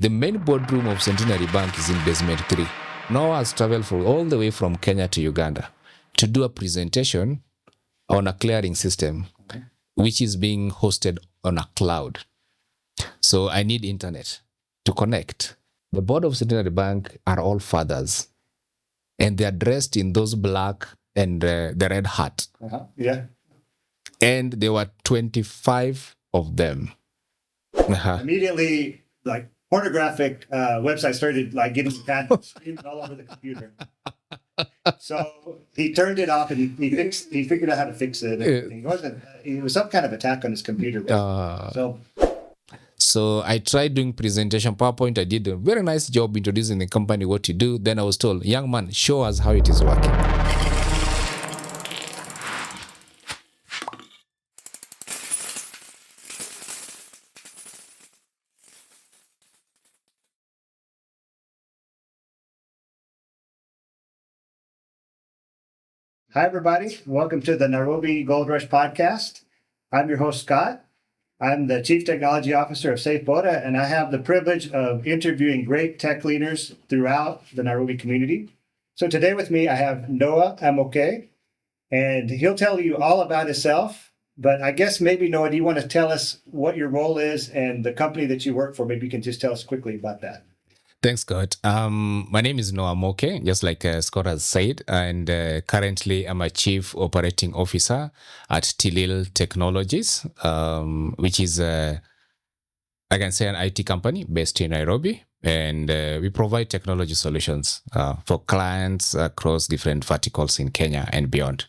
The main boardroom of Centenary Bank is in basement 3. Noah has traveled all the way from Kenya to Uganda to do a presentation on a clearing system, which is being hosted on a cloud. So I need internet to connect. The board of Centenary Bank are all fathers, and they are dressed in those black and the red hat. Yeah. And there were 25 of them. Immediately, like pornographic websites started like getting screaming all over the computer. So he turned it off and he figured out how to fix it. It was some kind of attack on his computer. So I tried doing presentation PowerPoint. I did a very nice job introducing the company, what you do. Then I was told, young man, show us how it is working. Hi, everybody. Welcome to the Nairobi Gold Rush podcast. I'm your host, Scott. I'm the Chief Technology Officer of SafeBoda, and I have the privilege of interviewing great tech leaders throughout the Nairobi community. So today with me, I have Noah Amoke, and he'll tell you all about himself. But I guess maybe, Noah, do you want to tell us what your role is and the company that you work for? Maybe you can just tell us quickly about that. Thanks, Scott. My name is Noah Amoke, just like Scott has said, and currently I'm a Chief Operating Officer at Tilil Technologies, which is, I can say, an IT company based in Nairobi, and we provide technology solutions for clients across different verticals in Kenya and beyond.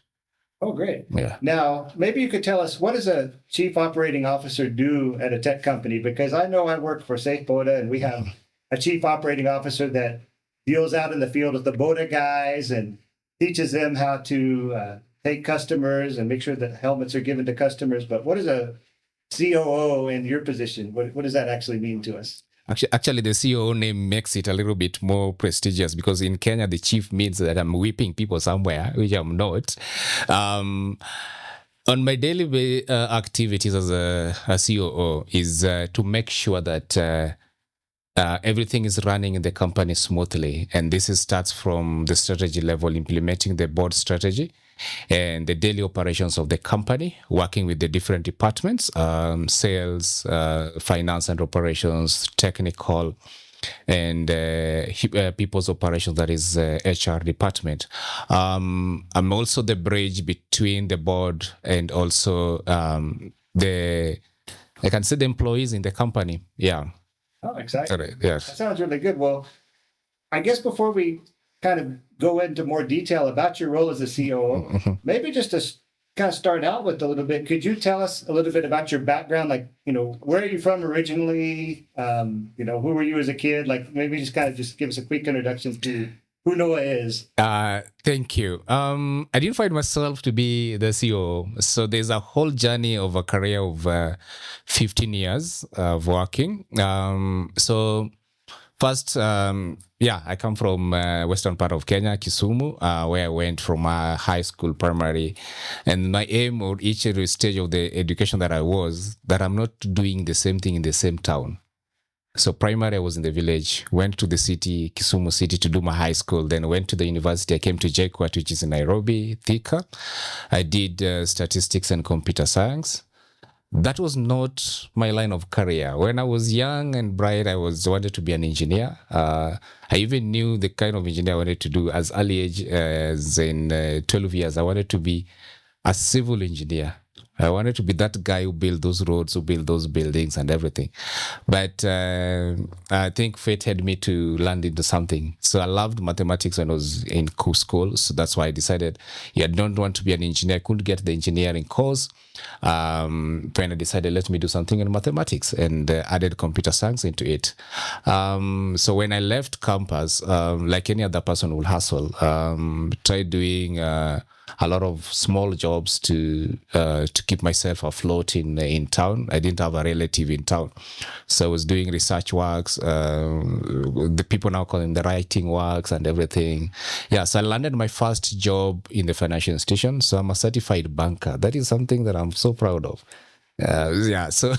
Oh, great. Yeah. Now, maybe you could tell us, what does a Chief Operating Officer do at a tech company? Because I know I work for SafeBoda, and we have a chief operating officer that deals out in the field with the Boda guys and teaches them how to take customers and make sure that helmets are given to customers. But what is a COO in your position? What does that actually mean to us? Actually, the COO name makes it a little bit more prestigious because in Kenya, the chief means that I'm whipping people somewhere, which I'm not. On my daily activities as a COO is to make sure that everything is running in the company smoothly. And this starts from the strategy level, implementing the board strategy and the daily operations of the company, working with the different departments, sales, finance and operations, technical, and people's operations, that is HR department. I'm also the bridge between the board and also I can say the employees in the company. Yeah. Oh, exactly. Yes. That sounds really good. Well, I guess before we kind of go into more detail about your role as a COO, maybe just to kind of start out with a little bit, could you tell us a little bit about your background? Like, where are you from originally? Who were you as a kid? Like, maybe just kind of just give us a quick introduction to who Noah is. Thank you. I didn't find myself to be the COO. So there's a whole journey of a career of 15 years of working. So first, I come from western part of Kenya, Kisumu, where I went from high school, primary. And my aim at each stage of the education that I was, that I'm not doing the same thing in the same town. So primary, I was in the village, went to the city, Kisumu city, to do my high school, then went to the university. I came to JKUAT, which is in Nairobi, Thika. I did statistics and computer science. That was not my line of career. When I was young and bright, I wanted to be an engineer. I even knew the kind of engineer I wanted to do as early age as in 12 years. I wanted to be a civil engineer. I wanted to be that guy who built those roads, who built those buildings and everything. But I think fate had me to land into something. So I loved mathematics when I was in school. So that's why I decided, I don't want to be an engineer. I couldn't get the engineering course. When I decided, let me do something in mathematics, and added computer science into it. So when I left campus, like any other person will hustle, tried doing a lot of small jobs to keep myself afloat in town. I didn't have a relative in town, so I was doing research works. The people now call them the writing works and everything. Yeah, so I landed my first job in the financial institution. So I'm a certified banker. That is something that I'm so proud of. Yeah, so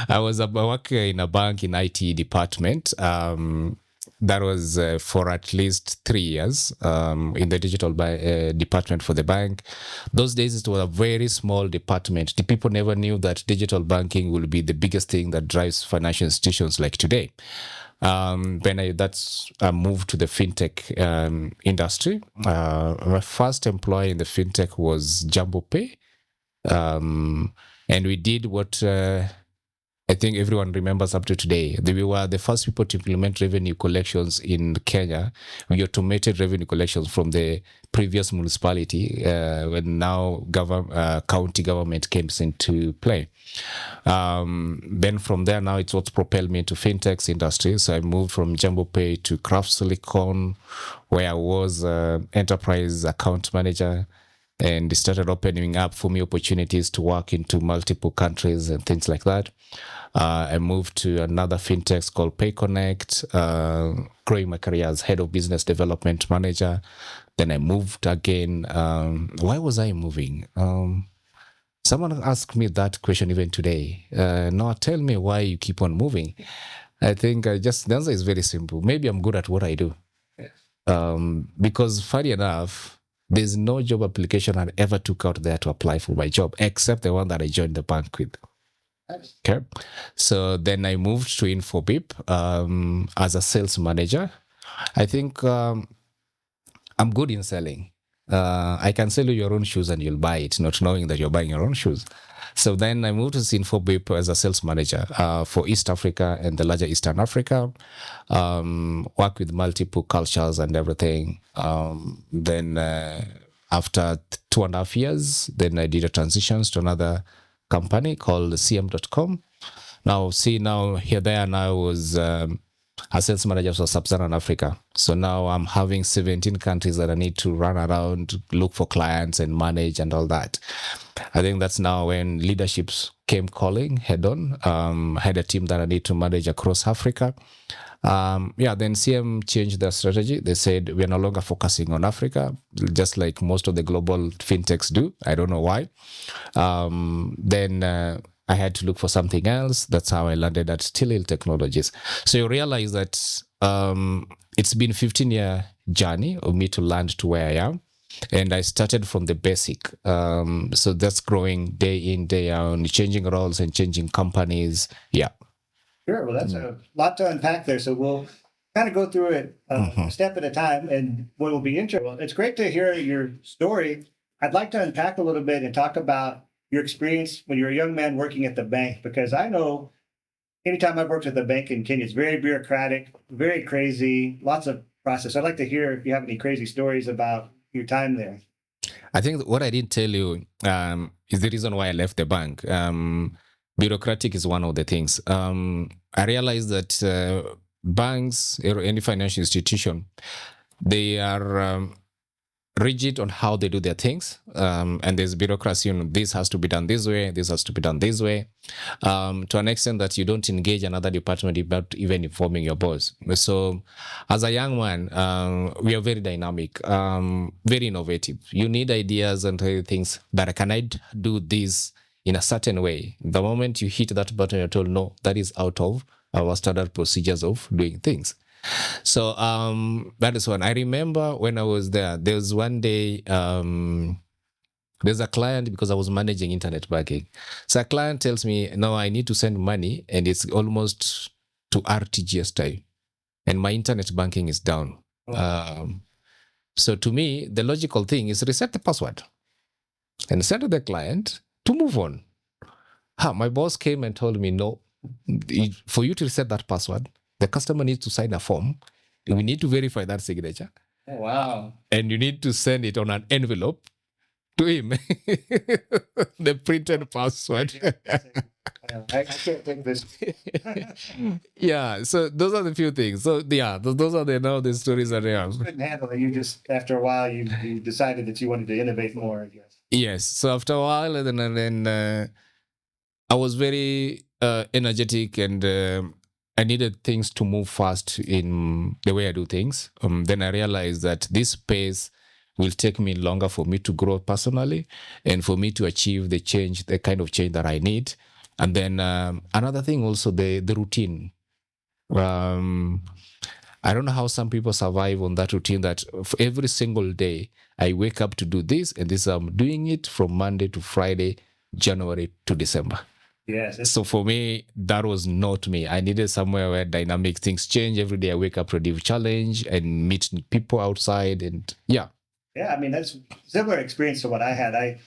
I was working in a bank in IT department. That was for at least 3 years in the digital department for the bank. Those days it was a very small department. The people never knew that digital banking will be the biggest thing that drives financial institutions like today. When I moved to the fintech industry. My first employer in the fintech was Jumbo Pay. And we did what I think everyone remembers up to today. We were the first people to implement revenue collections in Kenya. We automated revenue collections from the previous municipality when now county government came into play. Then from there, now it's what propelled me into fintechs industry. So I moved from Jumbo Pay to Craft Silicon, where I was enterprise account manager, and it started opening up for me opportunities to work into multiple countries and things like that. I moved to another fintech called PayConnect, growing my career as head of business development manager. Then I moved again. Why was I moving? Someone asked me that question even today. Noah, tell me why you keep on moving. I think the answer is very simple. Maybe I'm good at what I do. Because funny enough, there's no job application I ever took out there to apply for my job, except the one that I joined the bank with. Okay. So then I moved to Infobip as a sales manager. I think I'm good in selling. I can sell you your own shoes and you'll buy it, not knowing that you're buying your own shoes. So then I moved to Infobip as a sales manager for East Africa and the larger Eastern Africa. Work with multiple cultures and everything. Then after 2.5 years, then I did a transition to another company called CM.com. Now I was a sales manager for Sub-Saharan Africa. So now I'm having 17 countries that I need to run around, look for clients and manage and all that. I think that's now when leaderships came calling head on. Had a team that I need to manage across Africa. Then CM changed their strategy. They said we're no longer focusing on Africa, just like most of the global fintechs do. I don't know why. Then I had to look for something else. That's how I landed at Tilil Technologies. So you realize that it's been a 15-year journey of me to land to where I am. And I started from the basic. So that's growing day in, day out, changing roles and changing companies. Yeah. Sure. Well, that's a lot to unpack there. So we'll kind of go through it a step at a time. And what will be interesting, well, it's great to hear your story. I'd like to unpack a little bit and talk about your experience when you're a young man working at the bank, because I know anytime I've worked at the bank in Kenya, it's very bureaucratic, very crazy, lots of process. I'd like to hear if you have any crazy stories about your time there. I think what I didn't tell you is the reason why I left the bank. Bureaucratic is one of the things. I realized that banks or any financial institution, they are rigid on how they do their things. And there's bureaucracy, this has to be done this way, this has to be done this way. To an extent that you don't engage another department without even informing your boss. So as a young man, we are very dynamic, very innovative. You need ideas and things that can I do this in a certain way. The moment you hit that button, you're told, no, that is out of our standard procedures of doing things. So that is one. I remember when I was there was one day, there's a client, because I was managing internet banking. So a client tells me, no, I need to send money and it's almost to RTGS time and my internet banking is down. So to me, the logical thing is reset the password and send to the client to move on. My boss came and told me, no, for you to reset that password, the customer needs to sign a form. We need to verify that signature. Oh, wow. And you need to send it on an envelope to him. The printed password. I can't take this. Yeah, so those are the few things. So yeah, those are the stories that I have. You couldn't handle it. You just, after a while, you decided that you wanted to innovate more, I guess. Yes. So after a while, and then I was very energetic and I needed things to move fast in the way I do things. Then I realized that this space will take me longer for me to grow personally and for me to achieve the kind of change that I need. And then another thing also, the routine. Um, I don't know how some people survive on that routine that for every single day I wake up to do this, and this I'm doing it from Monday to Friday, January to December. Yes. So for me, that was not me. I needed somewhere where dynamic things change. Every day I wake up to a new challenge and meet people outside. And yeah. Yeah, I mean, that's similar experience to what I had. I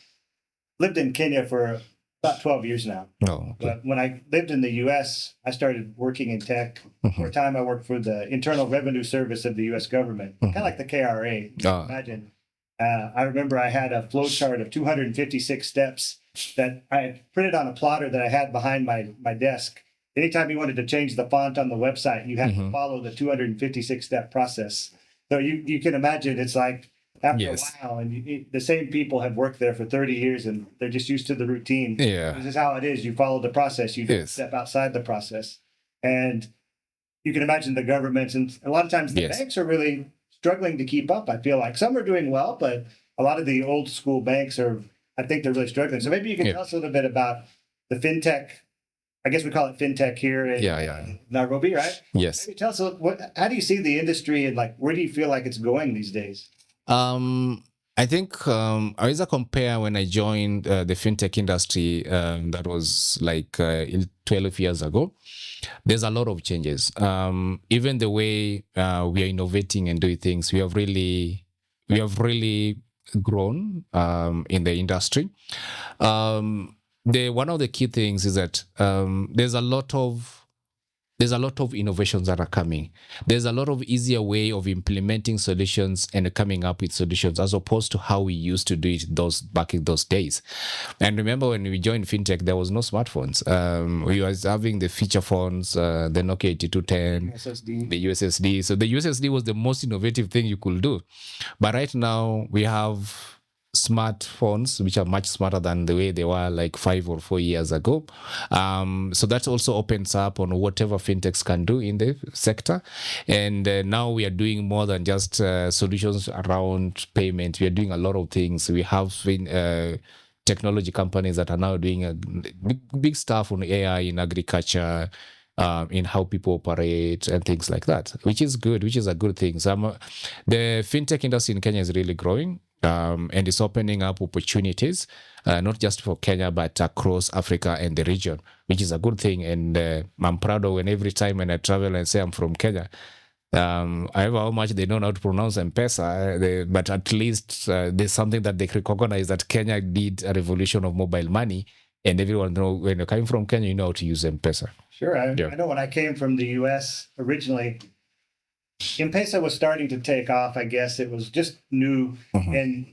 lived in Kenya for about 12 years now. Oh, okay. But when I lived in the US, I started working in tech. For a time, I worked for the Internal Revenue Service of the US government, kind of like the KRA. Imagine. I remember I had a flow chart of 256 steps that I had printed on a plotter that I had behind my desk. Anytime you wanted to change the font on the website, you had to follow the 256 step process. So you can imagine it's like after a while, and the same people have worked there for 30 years and they're just used to the routine. Yeah. This is how it is. You follow the process. You don't step outside the process. And you can imagine the governments, and a lot of times the banks are really struggling to keep up. I feel like some are doing well, but a lot of the old school banks I think they're really struggling. So maybe you can tell us a little bit about the Fintech. I guess we call it Fintech here in Nairobi, right? Yes. Maybe tell us how do you see the industry, and like where do you feel like it's going these days? I think I always compare when I joined the fintech industry, that was like 12 years ago. There's a lot of changes. Even the way we are innovating and doing things, we have really grown in the industry. One of the key things is that there's a lot of innovations that are coming. There's a lot of easier way of implementing solutions and coming up with solutions as opposed to how we used to do it back in those days. And remember when we joined fintech, there was no smartphones. We was having the feature phones, the Nokia 8210, the USSD. So the USSD was the most innovative thing you could do. But right now we have smartphones which are much smarter than the way they were like 5 or 4 years ago. So that also opens up on whatever fintechs can do in the sector. And now we are doing more than just solutions around payment. We are doing a lot of things. We have technology companies that are now doing big stuff on AI in agriculture, in how people operate and things like that, which is good, which is a good thing. So the fintech industry in Kenya is really growing. And it's opening up opportunities, not just for Kenya, but across Africa and the region, which is a good thing. And I'm proud of every time when I travel and say I'm from Kenya, however how much they don't know how to pronounce M-Pesa, but at least there's something that they recognize that Kenya did a revolution of mobile money. And everyone knows when you're coming from Kenya, you know how to use M-Pesa. Sure. I know when I came from the US originally, M-Pesa was starting to take off, I guess. It was just new. And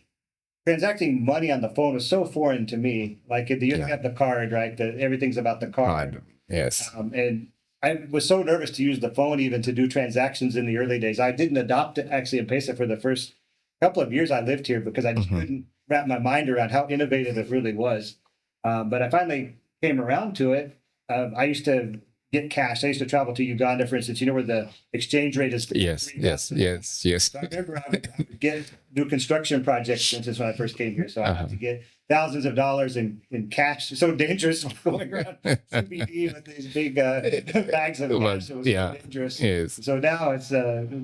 transacting money on the phone was so foreign to me. Like you have the card, right? Everything's about the card. Yes. And I was so nervous to use the phone even to do transactions in the early days. I didn't adopt actually M-Pesa for the first couple of years I lived here because I just couldn't wrap my mind around how innovative it really was. But I finally came around to it. I used to get cash. I used to travel to Uganda, for instance, where the exchange rate is. Yes. So I remember I would do construction projects, for instance, when I first came here. So I had to get thousands of dollars in cash. So dangerous going around CBD with these big bags of cash. It was so dangerous. Yes. So now it's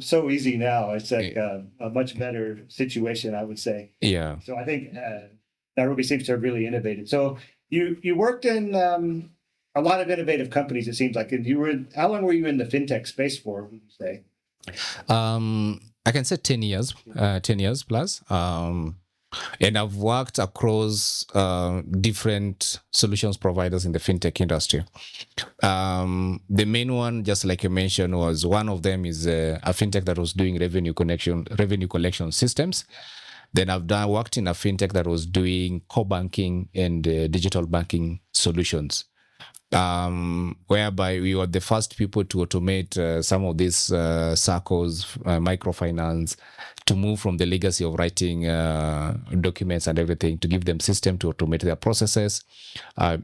so easy now. It's like a much better situation, I would say. Yeah. So I think Nairobi seems to have really innovated. So you worked in a lot of innovative companies, it seems like. And how long were you in the fintech space for, would you say? I can say 10 years, 10 years plus. And I've worked across different solutions providers in the fintech industry. The main one, just like you mentioned, was one of them is a fintech that was doing revenue collection systems. Then I've worked in a fintech that was doing core banking and digital banking solutions. Whereby we were the first people to automate some of these circles, microfinance, to move from the legacy of writing documents and everything, to give them system to automate their processes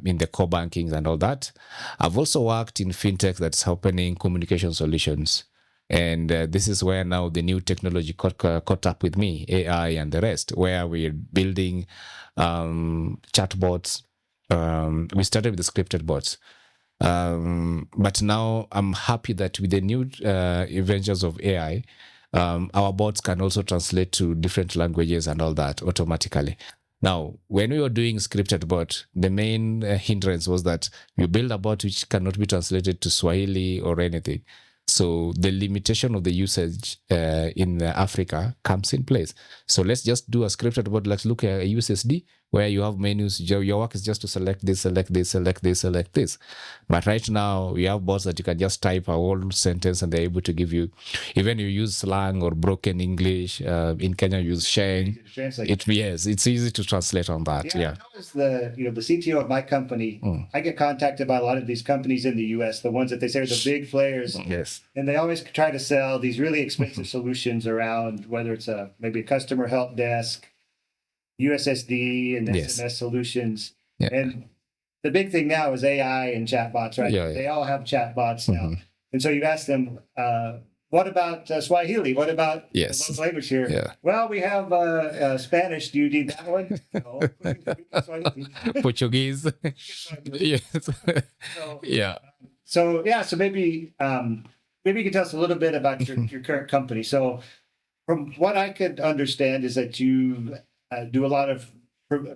in the core bankings and all that. I've also worked in fintech that's helping communication solutions. And this is where now the new technology caught up with me, AI and the rest, where we're building chatbots. We started with the scripted bots. But now I'm happy that with the new adventures of AI, our bots can also translate to different languages and all that automatically. Now, when we were doing scripted bot, the main hindrance was that you build a bot which cannot be translated to Swahili or anything. So the limitation of the usage in Africa comes in place. So let's just do a scripted bot. Let's look at a USSD where you have menus. Your work is just to select this, select this, select this, select this. But right now, we have bots that you can just type a whole sentence and they're able to give you, even you use slang or broken English. In Kenya, you use Sheng. Yes, it's easy to translate on that. Yeah. I noticed the CTO of my company. I get contacted by a lot of these companies in the US, the ones that they say are the big players. Yes. And they always try to sell these really expensive solutions around whether it's maybe a customer help desk, USSD, and SMS solutions. Yeah. And the big thing now is AI and chatbots, right? Yeah. They all have chatbots now. And so you ask them, what about Swahili? What about the local language here? Yeah. Well, we have Spanish. Do you need that one? No. Portuguese. Yes. So maybe you can tell us a little bit about your current company. So from what I could understand is that you do a lot of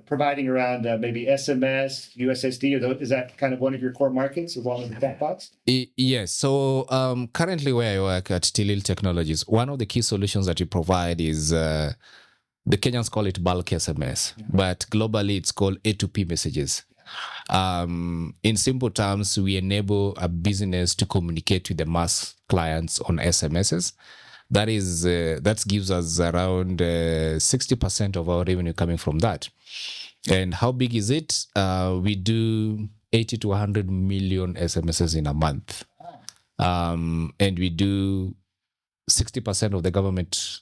providing around maybe SMS, USSD, or is that kind of one of your core markets along with the chatbots? Yes. So currently where I work at Tilil Technologies, one of the key solutions that we provide is the Kenyans call it bulk SMS, but globally it's called A2P messages. In simple terms, we enable a business to communicate with the mass clients on SMSs. That gives us around 60% of our revenue coming from that. And how big is it? We do 80 to 100 million SMSs in a month. And we do 60% of the government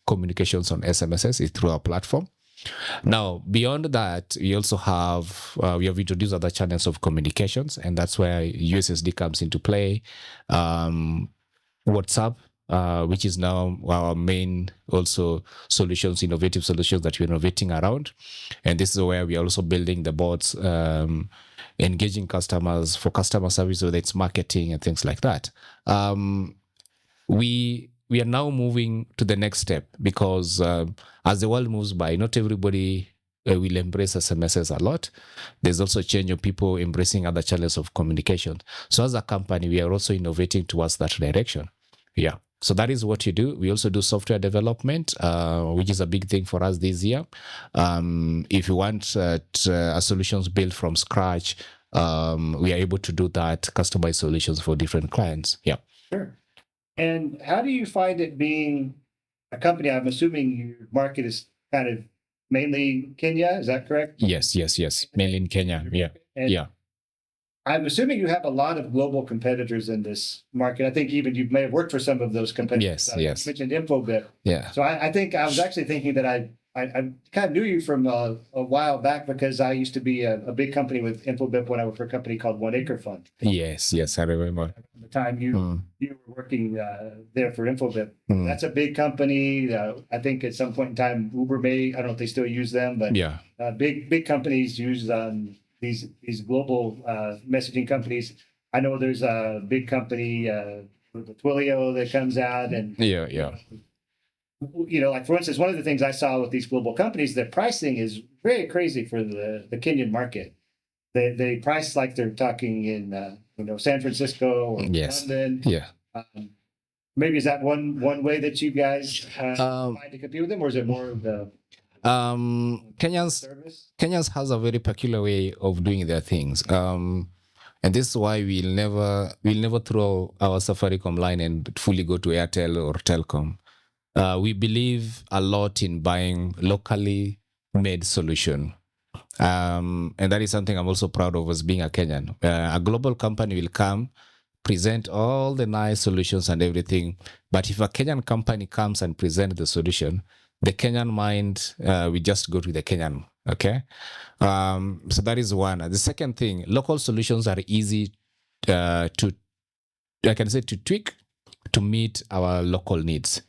communications on SMSs is through our platform. Now, beyond that, we also have introduced other channels of communications, and that's where USSD comes into play. WhatsApp, which is now our main also innovative solutions that we're innovating around. And this is where we are also building the bots, engaging customers for customer service, whether it's marketing and things like that. We are now moving to the next step because as the world moves by, not everybody will embrace SMSs a lot. There's also a change of people embracing other channels of communication. So as a company, we are also innovating towards that direction. Yeah. So that is what you do. We also do software development, which is a big thing for us this year. If you want a solutions built from scratch, we are able to do that, customized solutions for different clients. Yeah. Sure. And how do you find it being a company? I'm assuming your market is kind of mainly Kenya. Is that correct? Yes. Mainly in Kenya. Yeah. And I'm assuming you have a lot of global competitors in this market. I think even you may have worked for some of those competitors. Yes. You mentioned Infobip. Yeah. So I think I was actually thinking that I kind of knew you from a while back because I used to be a big company with Infobip when I worked for a company called 1 Acre Fund. Yes, I remember. The time you were working there for Infobip. That's a big company. I think at some point in time, Uber I don't know if they still use them, but big companies use these global messaging companies. I know there's a big company, Twilio, that comes out and like for instance, one of the things I saw with these global companies, the pricing is very crazy for the Kenyan market. They price like they're talking in San Francisco or London. Yeah. Maybe is that one way that you guys find to compete with them, or is it more of the Kenyans has a very peculiar way of doing their things. And this is why we'll never throw our Safaricom line and fully go to Airtel or Telcom. We believe a lot in buying locally made solution. And that is something I'm also proud of as being a Kenyan. A global company will come, present all the nice solutions and everything. But if a Kenyan company comes and present the solution, the Kenyan mind, we just go to the Kenyan. Okay. So that is one. The second thing, local solutions are easy to tweak, to meet our local needs.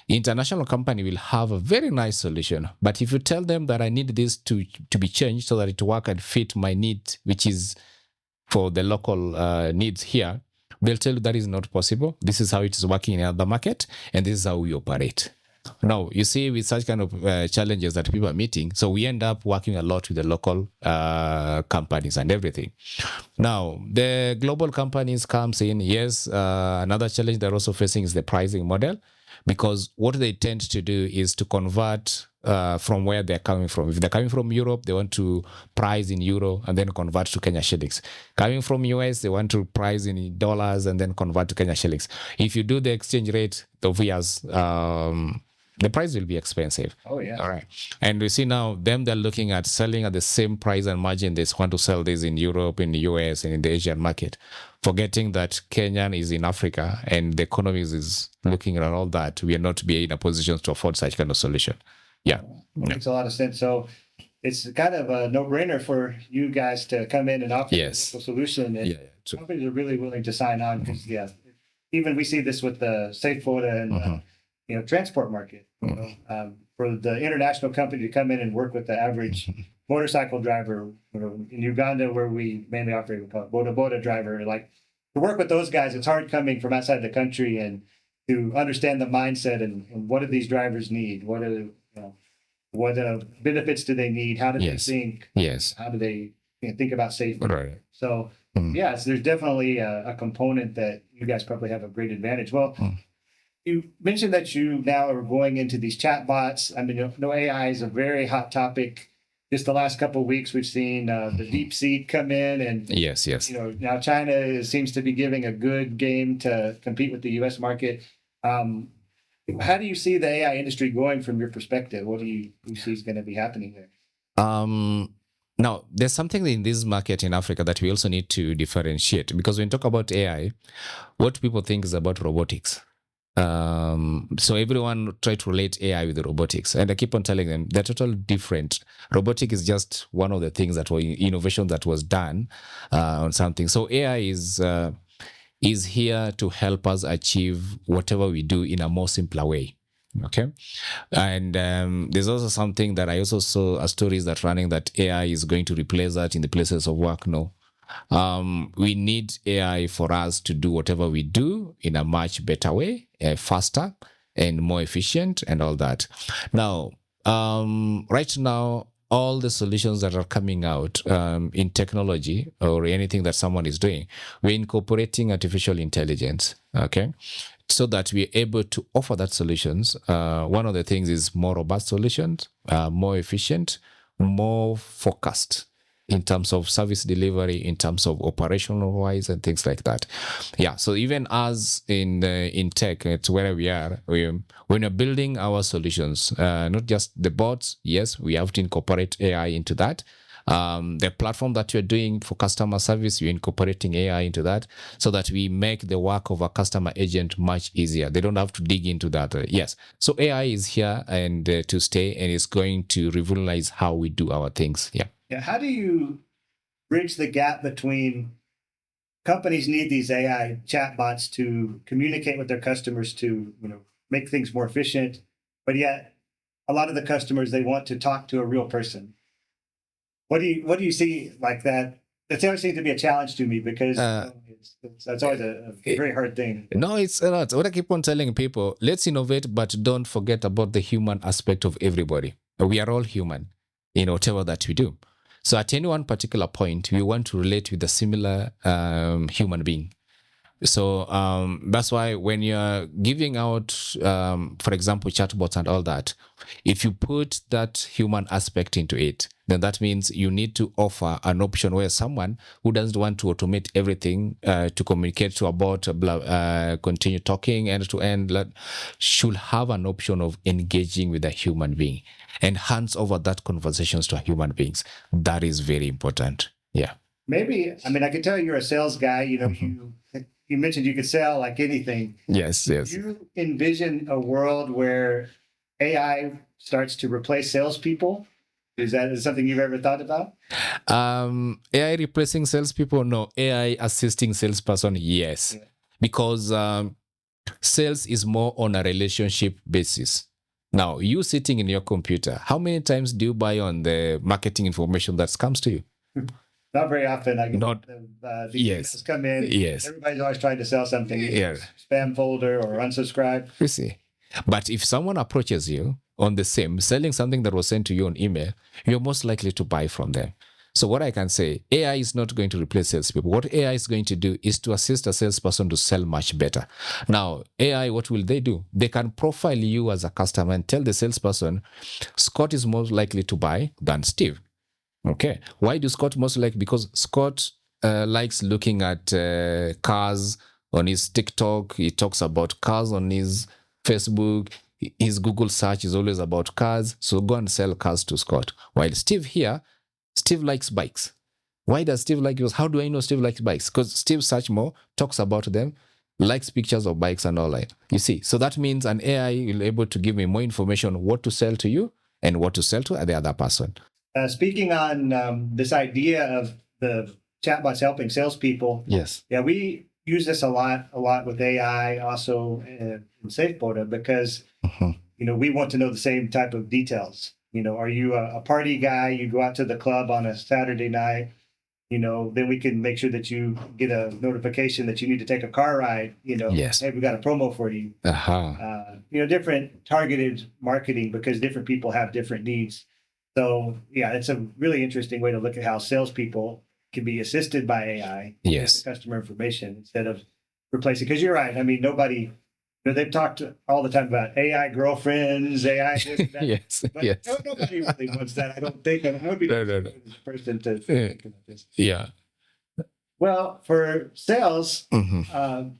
International company will have a very nice solution, but if you tell them that I need this to be changed so that it work and fit my need, which is for the local needs here, they'll tell you that is not possible. This is how it is working in the market, and this is how we operate. Now, you see, with such kind of challenges that people are meeting, so we end up working a lot with the local companies and everything. Now, the global companies comes in. Yes, another challenge they're also facing is the pricing model, because what they tend to do is to convert from where they're coming from. If they're coming from Europe, they want to price in euro and then convert to Kenya shillings. Coming from US, they want to price in dollars and then convert to Kenya shillings. If you do the exchange rate of years, the price will be expensive. Oh, yeah. All right. And we see now them, they're looking at selling at the same price and margin. They want to sell this in Europe, in the US, and in the Asian market, forgetting that Kenyan is in Africa and the economy is looking at all that. We are not be in a position to afford such kind of solution. Yeah. Makes a lot of sense. So it's kind of a no-brainer for you guys to come in and offer a local solution. And companies are really willing to sign on because, even we see this with the Safe Boda and transport market. For the international company to come in and work with the average motorcycle driver, in Uganda, where we mainly operate, we call it Boda Boda driver. Like, to work with those guys, it's hard coming from outside the country and to understand the mindset and what do these drivers need? What benefits do they need? How do they think? Yes. How do they think about safety? Right. So, so there's definitely a component that you guys probably have a great advantage. Well, you mentioned that you now are going into these chatbots. I mean, AI is a very hot topic. Just the last couple of weeks, we've seen the DeepSeek come in, and yes, now China seems to be giving a good game to compete with the U.S. market. How do you see the AI industry going from your perspective? What do you see is going to be happening there? Now, there's something in this market in Africa that we also need to differentiate, because when we talk about AI, what people think is about robotics. So everyone try to relate AI with the robotics, and I keep on telling them they're totally different. Robotic is just one of the things that were innovation that was done on something. So AI is here to help us achieve whatever we do in a more simpler way. Okay. And there's also something that I also saw stories that running that AI is going to replace that in the places of work. No. We need AI for us to do whatever we do in a much better way, faster and more efficient and all that. Now, right now, all the solutions that are coming out in technology or anything that someone is doing, we're incorporating artificial intelligence, okay, so that we're able to offer that solutions. One of the things is more robust solutions, more efficient, more focused in terms of service delivery, in terms of operational wise and things like that. Yeah, so even as in tech, it's where we are. When we're building our solutions, not just the bots, yes, we have to incorporate AI into that. The platform that you're doing for customer service, you're incorporating AI into that so that we make the work of a customer agent much easier. They don't have to dig into that. Yes. So AI is here and to stay, and it's going to revolutionize how we do our things. Yeah. Yeah. How do you bridge the gap between companies need these AI chatbots to communicate with their customers to, make things more efficient, but yet a lot of the customers, they want to talk to a real person. What do you see like that? That always seems to be a challenge to me because that's always a very hard thing. No, it's not. What I keep on telling people, let's innovate, but don't forget about the human aspect of everybody. We are all human in whatever that we do. So at any one particular point, we want to relate with a similar human being. So that's why when you're giving out, for example, chatbots and all that, if you put that human aspect into it, then that means you need to offer an option where someone who doesn't want to automate everything to communicate to a bot, continue talking end to end, should have an option of engaging with a human being and hands over that conversations to human beings. That is very important. Yeah. Maybe, I can tell you're a sales guy, you mentioned you could sell like anything. Yes. Do you envision a world where AI starts to replace salespeople? Is that something you've ever thought about? AI replacing salespeople? No. AI assisting salesperson? Yes. Yeah. Because Sales is more on a relationship basis. Now, you sitting in your computer, how many times do you buy on the marketing information that comes to you? Not very often. I get Not these yes, emails come in. yes, Everybody's always trying to sell something. yeah. Spam folder or unsubscribe. You see, but if someone approaches you on the same selling something that was sent to you on email, you're most likely to buy from them. So what I can say, AI is not going to replace salespeople. What AI is going to do is to assist a salesperson to sell much better. Now, AI, what will they do? They can profile you as a customer and tell the salesperson, Scott is more likely to buy than Steve. Okay. Why do Scott most likely? Because Scott likes looking at cars on his TikTok. He talks about cars on his Facebook. His Google search is always about cars. So go and sell cars to Scott. While Steve here, Steve likes bikes. Why does Steve like yours? How do I know Steve likes bikes? Because Steve search more, talks about them, likes pictures of bikes and all that. You see, so that means an AI will be able to give me more information what to sell to you and what to sell to the other person. Speaking on this idea of the chatbots helping salespeople, Yes. yeah, we use this a lot with AI, also in SafeBoda, because we want to know the same type of details. Are you a party guy? You go out to the club on a Saturday night. Then we can make sure that you get a notification that you need to take a car ride. Yes. Hey, we got a promo for you. Different targeted marketing, because different people have different needs. So yeah, it's a really interesting way to look at how salespeople can be assisted by AI. Yes. The customer information instead of replacing. Because you're right. I mean, nobody. They've talked all the time about AI girlfriends, AI this and that. Yes. But Yes. nobody really wants that. I don't think. I would be the person to think about this. Yeah. Well, for sales,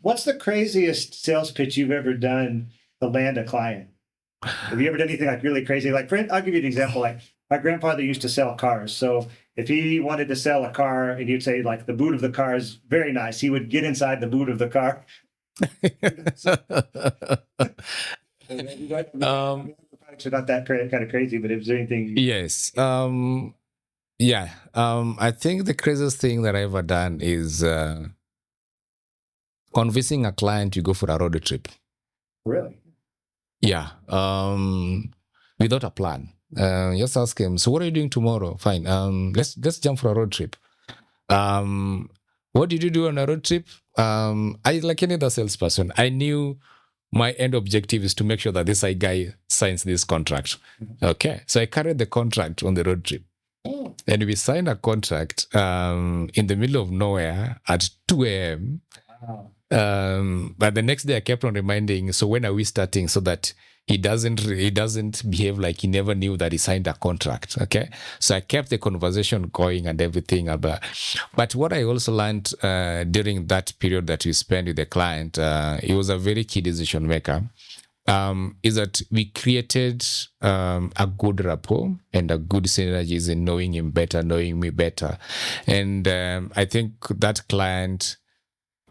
what's the craziest sales pitch you've ever done to land a client? Have you ever done anything like really crazy? Like, I'll give you an example. Like, my grandfather used to sell cars. So if he wanted to sell a car and you'd say, like, the boot of the car is very nice, he would get inside the boot of the car. Products are not that kind of crazy, but if there's anything. Yes. Yeah. I think the craziest thing that I've ever done is convincing a client to go for a road trip. Really? Yeah. Without a plan. Just ask him, so what are you doing tomorrow? Fine. Let's jump for a road trip. What did you do on a road trip? I, like any other salesperson, I knew my end objective is to make sure that this guy signs this contract. Okay. So I carried the contract on the road trip. And we signed a contract in the middle of nowhere at 2 a.m. Wow. But the next day I kept on reminding, so when are we starting, so that he doesn't behave like he never knew that he signed a contract. Okay. So I kept the conversation going and everything. But what I also learned during that period that we spent with the client, he was a very key decision maker, is that we created a good rapport and a good synergies in knowing him better, knowing me better. And I think that client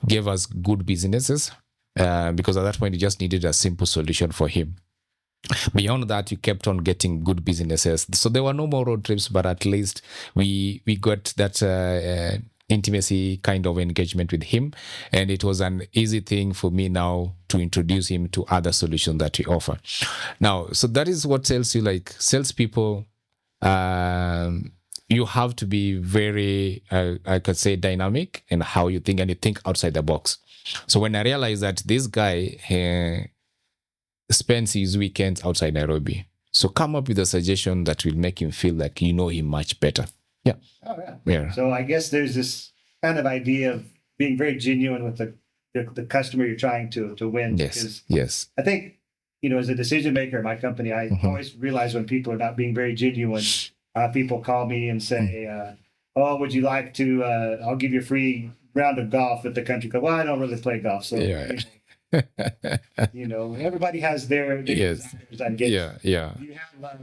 gave us good businesses because at that point he just needed a simple solution for him. Beyond that, you kept on getting good businesses. So there were no more road trips, but at least we got that intimacy kind of engagement with him. And it was an easy thing for me now to introduce him to other solutions that we offer. Now, so that is what tells you, like, salespeople, you have to be very, I could say, dynamic in how you think, and you think outside the box. So when I realized that this guy spends his weekends outside Nairobi, so come up with a suggestion that will make him feel like you know him much better. Yeah. Oh, yeah. Yeah. So I guess there's this kind of idea of being very genuine with the customer you're trying to win. Yes. Because Yes. I think, as a decision maker in my company, I always realize when people are not being very genuine. People call me and say, "Oh, would you like to? I'll give you a free round of golf at the country club." Well, I don't really play golf, so Yeah. Everybody has their Yes. desires, I guess. Yeah. Yeah. You have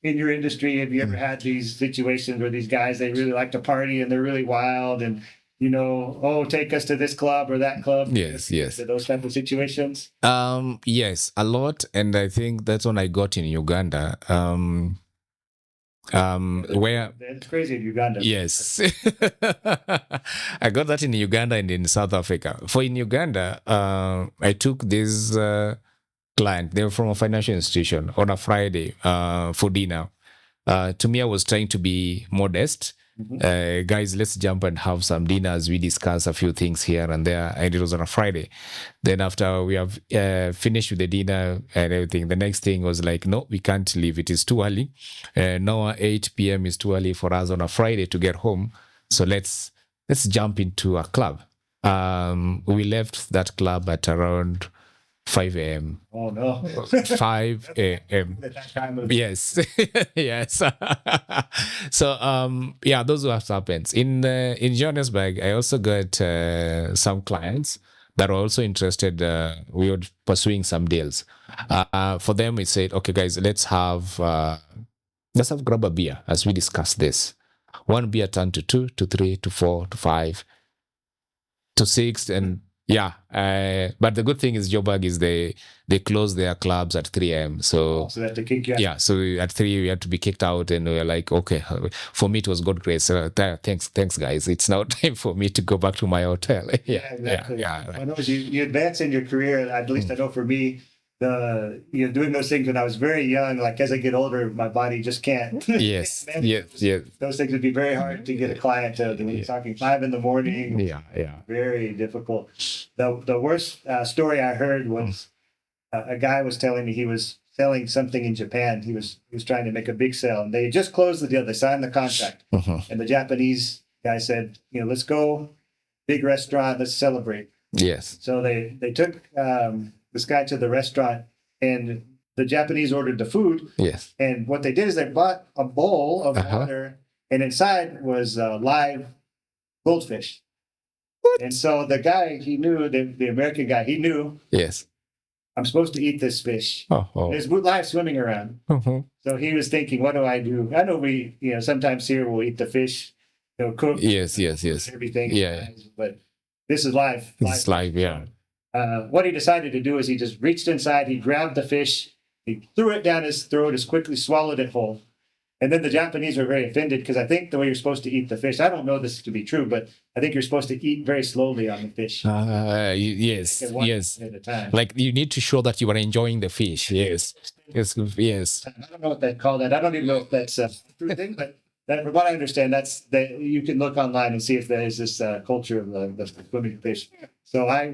in your industry, have you ever had these situations where these guys, they really like to party and they're really wild and take us to this club or that club? Yes. Yes. Those type of situations. Yes, a lot, and I think that's when I got in Uganda. where It's crazy in Uganda. yes, I got that in Uganda and in South Africa. For in Uganda, I took this client. They were from a financial institution on a Friday for dinner. To me, I was trying to be modest. Guys, let's jump and have some dinner as we discuss a few things here and there. And it was on a Friday. Then after we have finished with the dinner and everything, the next thing was like, no, we can't leave. It is too early. Now 8 p.m. is too early for us on a Friday to get home. So let's jump into a club. We left that club at around 5 a.m. Oh no. 5 a.m. Yes. Yes. So yeah, those are what happens. In Johannesburg, I also got some clients that are also interested. We were pursuing some deals. For them, we said, okay, guys, let's have grab a beer as we discuss this. One beer turned to 2 to 3 to 4 to 5 to 6, and yeah, but the good thing is Joburg is they close their clubs at 3 a.m. So they have to kick you out. Yeah, so at 3 we had to be kicked out, and we were like, okay, for me it was God grace. So thanks guys. It's now time for me to go back to my hotel. Yeah, exactly. yeah. I know as you advance in your career, at least I know for me, doing those things when I was very young, like as I get older, my body just can't. Yes, yes. Those things would be very hard to get a client to be talking 5 a.m. Yeah. Very difficult. The worst story I heard was a guy was telling me he was selling something in Japan. He was trying to make a big sale, and they had just closed the deal. They signed the contract, and the Japanese guy said, let's go, big restaurant, let's celebrate. Yes. So they took this guy to the restaurant, and the Japanese ordered the food. Yes. And what they did is they bought a bowl of water, and inside was live goldfish. What? And so the guy, he knew, the American guy, he knew. Yes. I'm supposed to eat this fish. There's live swimming around. So he was thinking, what do I do? I know we, sometimes here we'll eat the fish, cook. Yes. Everything. Yeah. But this is live. It's live, yeah. What he decided to do is he just reached inside, he grabbed the fish, he threw it down his throat, as quickly swallowed it whole. And then the Japanese were very offended because I think the way you're supposed to eat the fish, I don't know this to be true, but I think you're supposed to eat very slowly on the fish. Yes. At a time. Like you need to show that you are enjoying the fish. Yes. I don't know what they call that. I don't even know if that's a true thing, but from what I understand, you can look online and see if there is this culture of the swimming fish. So I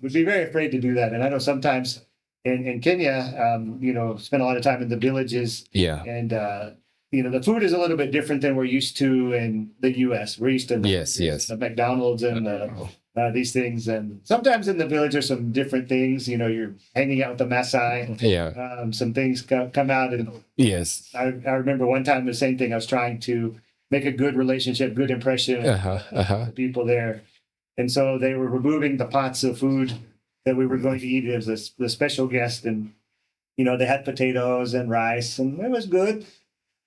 would be very afraid to do that. And I know sometimes in Kenya, spend a lot of time in the villages. Yeah. And, the food is a little bit different than we're used to in the U.S. We're used to the McDonald's and these things. And sometimes in the village, there's some different things. You're hanging out with the Maasai. Yeah. Some things come out. And yes. I remember one time the same thing. I was trying to make a good relationship, good impression of the people there. And so they were removing the pots of food that we were going to eat as the special guest. And, they had potatoes and rice, and it was good.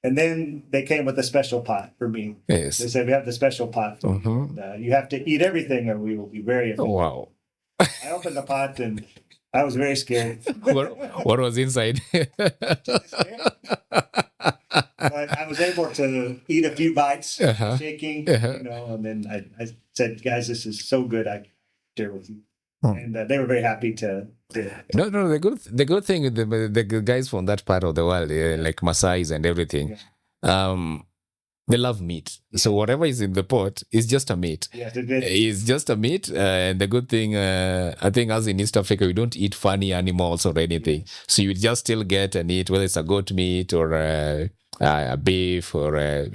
And then they came with a special pot for me. Yes. They said, we have the special pot. You have to eat everything or we will be very offended. Oh, wow. I opened the pot and I was very scared. What was inside? But I was able to eat a few bites, shaking, and then I said, guys, this is so good. I share with you. And they were very happy to. No. The good thing with the guys from that part of the world, like Maasai's and everything, they love meat. So whatever is in the pot is just a meat. Yeah, it's just a meat. And the good thing, I think, as in East Africa, we don't eat funny animals or anything. So you just still get and eat, whether it's a goat meat or a beef or a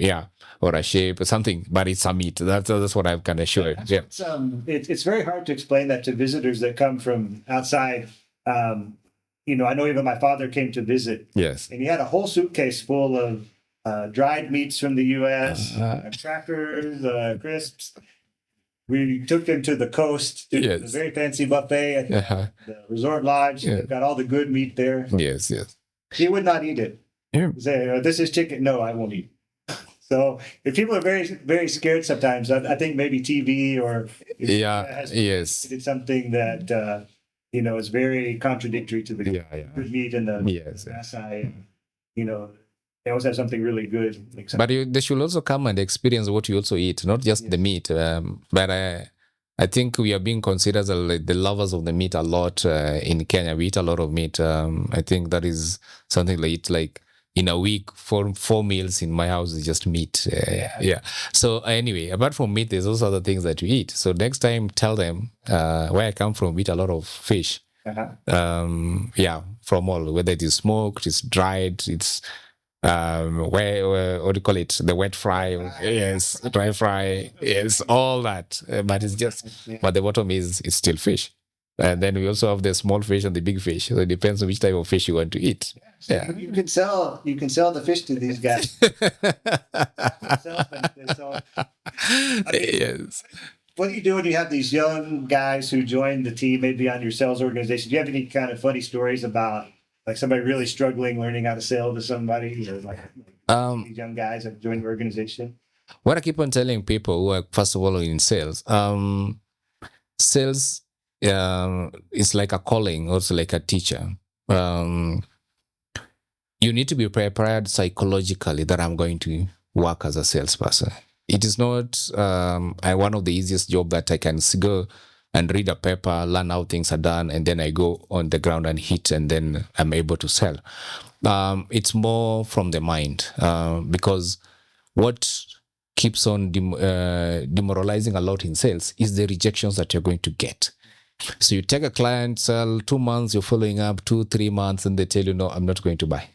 sheep or something, but it's a meat. That's what I'm kind of sure. Yeah. It's very hard to explain that to visitors that come from outside. I know even my father came to visit. Yes. And he had a whole suitcase full of dried meats from the U.S., crackers, crisps. We took him to the coast, to the very fancy buffet at the resort lodge. They've got all the good meat there. Yes. He would not eat it. Yeah. Say, this is chicken. No, I won't eat. So if people are very, very scared sometimes, I think maybe TV or it's something that is very contradictory to the good meat and the Maasai. They always have something really good. But they should also come and experience what you also eat, not just the meat. But I think we are being considered as the lovers of the meat a lot in Kenya. We eat a lot of meat. I think that is something like eat like in a week, four meals in my house is just meat. Yeah. So anyway, apart from meat, there's also other things that you eat. So next time, tell them where I come from. We eat a lot of fish. Yeah, from all, whether it is smoked, it's dried, it's where what do you call it, the wet fry, yes, dry fry, yes, all that, but it's just but the bottom is it's still fish. And then we also have the small fish and the big fish, so it depends on which type of fish you want to eat. Yeah, you can sell the fish to these guys. Yes. What do you do when you have these young guys who join the team, maybe on your sales organization? Do you have any kind of funny stories about like somebody really struggling learning how to sell to somebody, or like these young guys that join the organization? What I keep on telling people who are first of all in sales, sales is like a calling, also like a teacher. You need to be prepared psychologically that I'm going to work as a salesperson. It is not one of the easiest job that I can go and read a paper, learn how things are done, and then I go on the ground and hit, and then I'm able to sell. It's more from the mind, because what keeps on demoralizing a lot in sales is the rejections that you're going to get. So you take a client, sell 2 months, you're following up 2-3 months, and they tell you, no, I'm not going to buy.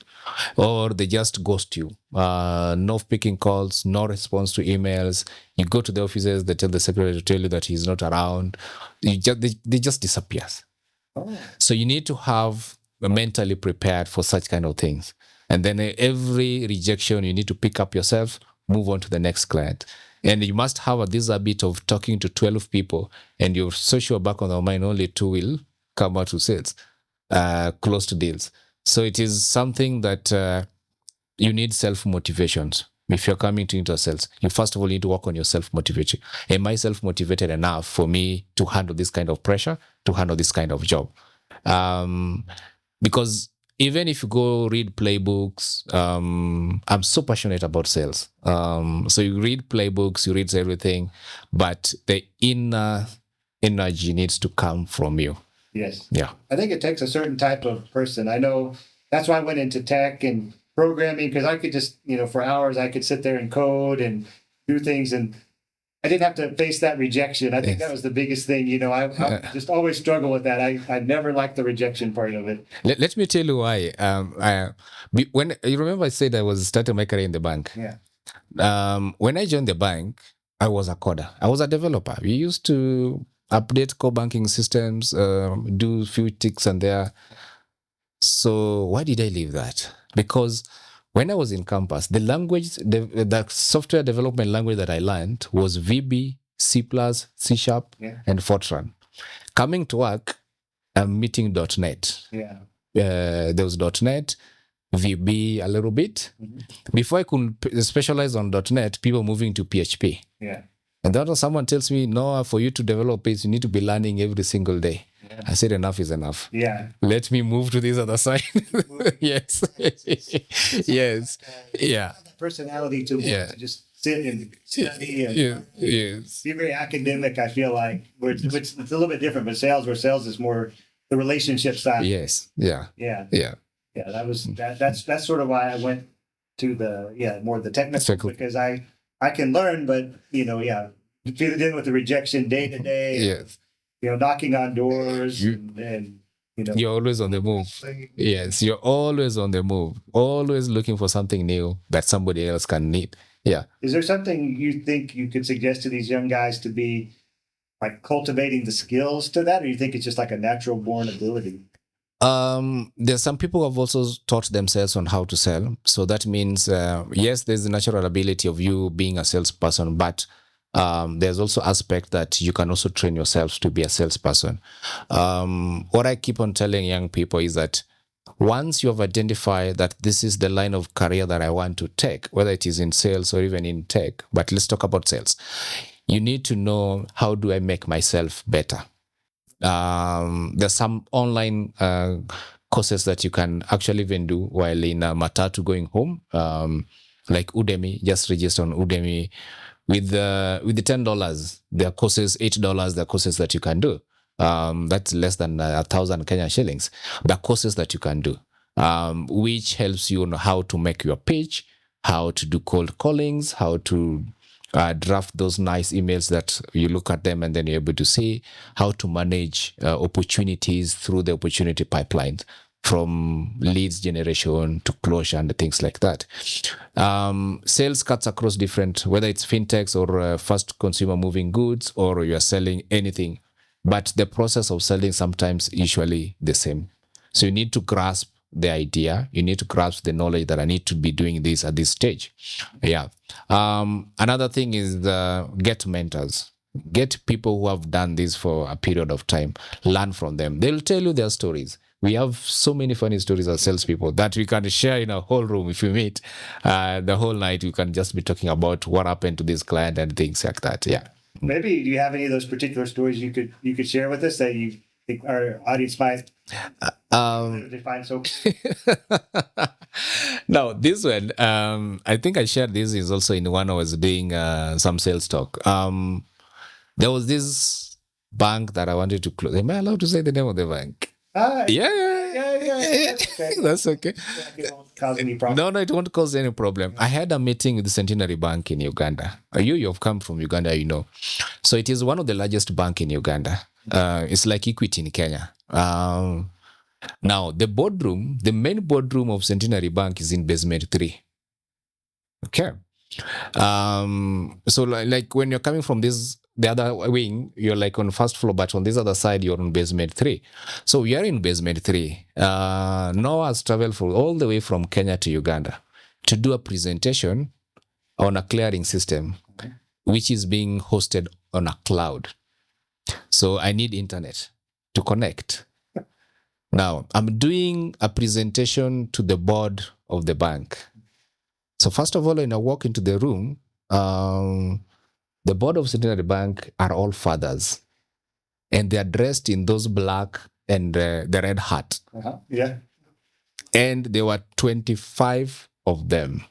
Or they just ghost you. No picking calls, no response to emails. You go to the offices, they tell the secretary to tell you that he's not around. They just disappear. So you need to have mentally prepared for such kind of things. And then every rejection, you need to pick up yourself, move on to the next client. And you must have this habit of talking to 12 people, and you're so sure back on your mind only 2 will come out to sales, close to deals. So it is something that you need self-motivations. If you're coming into sales, you first of all need to work on your self-motivation. Am I self-motivated enough for me to handle this kind of pressure, to handle this kind of job? Because even if you go read playbooks, I'm so passionate about sales. So you read playbooks, you read everything, but the inner energy needs to come from you. Yes. Yeah. I think it takes a certain type of person. I know that's why I went into tech and programming, because I could just, for hours, I could sit there and code and do things, and I didn't have to face that rejection. I think that was the biggest thing. I just always struggle with that. I never liked the rejection part of it. Let me tell you why. When you remember, I said I was starting my career in the bank. Yeah. When I joined the bank, I was a coder. I was a developer. We used to update core banking systems, do a few ticks and there. So why did I leave that? Because when I was in campus, the language, the software development language that I learned was VB, C++, C#, and Fortran. Coming to work, I'm meeting .NET. Yeah. There was .NET, VB a little bit. Mm-hmm. Before I could specialize on .NET, people moving to PHP. Yeah. And then someone tells me, no, for you to develop it, you need to be learning every single day. Yeah. I said, enough is enough. Yeah. Let me move to this other side. Yes. Yes. Yeah. Personality to just sit and study and be very academic, I feel like. Which it's a little bit different, but where sales is more the relationship side. Yes. Yeah. Yeah. Yeah. Yeah. That's sort of why I went to more the technical, because I can learn, but dealing with the rejection day to day. Yes. Knocking on doors and you're always on the move. Yes, you're always on the move, always looking for something new that somebody else can need. Yeah. Is there something you think you could suggest to these young guys to be like cultivating the skills to that, or you think it's just like a natural born ability? There's some people who have also taught themselves on how to sell. So that means, yes, there's the natural ability of you being a salesperson, but there's also aspect that you can also train yourself to be a salesperson. What I keep on telling young people is that once you have identified that this is the line of career that I want to take, whether it is in sales or even in tech, but let's talk about sales. You need to know, how do I make myself better? There's some online courses that you can actually even do while in a matatu going home, like Udemy. Just register on Udemy with the $10. There are courses, $8. There are courses that you can do. That's less than 1,000 Kenyan shillings. There are courses that you can do, which helps you on how to make your pitch, how to do cold callings, how to draft those nice emails that you look at them and then you're able to see how to manage opportunities through the opportunity pipelines, from leads generation to closure and things like that. Sales cuts across different, whether it's fintechs or fast consumer moving goods, or you're selling anything, but the process of selling sometimes usually the same. So you need to grasp the idea. You need to grasp the knowledge that I need to be doing this at this stage. Yeah. Another thing is get mentors. Get people who have done this for a period of time. Learn from them. They'll tell you their stories. We have so many funny stories as salespeople that we can share in a whole room. If you meet the whole night, you can just be talking about what happened to this client and things like that. Yeah. Maybe do you have any of those particular stories you could share with us that you think our audience might they find so? Now, this one, I think I shared this is also in one I was doing some sales talk. There was this bank that I wanted to close. Am I allowed to say the name of the bank? Yeah. That's okay. It won't cause any problem. No, it won't cause any problem. I had a meeting with the Centenary Bank in Uganda. You've come from Uganda, you know. So it is one of the largest bank in Uganda. It's like Equity in Kenya. Now, the main boardroom of Centenary Bank is in basement 3. Okay. So like when you're coming from the other wing, you're like on first floor, but on this other side, you're on basement 3. So we are in basement 3. Noah has traveled all the way from Kenya to Uganda to do a presentation on a clearing system, which is being hosted on a cloud. So I need internet to connect. Now, I'm doing a presentation to the board of the bank. So first of all, when I walk into the room, the board of Centenary Bank are all fathers, and they are dressed in those black and the red hat. Yeah. And there were 25 of them,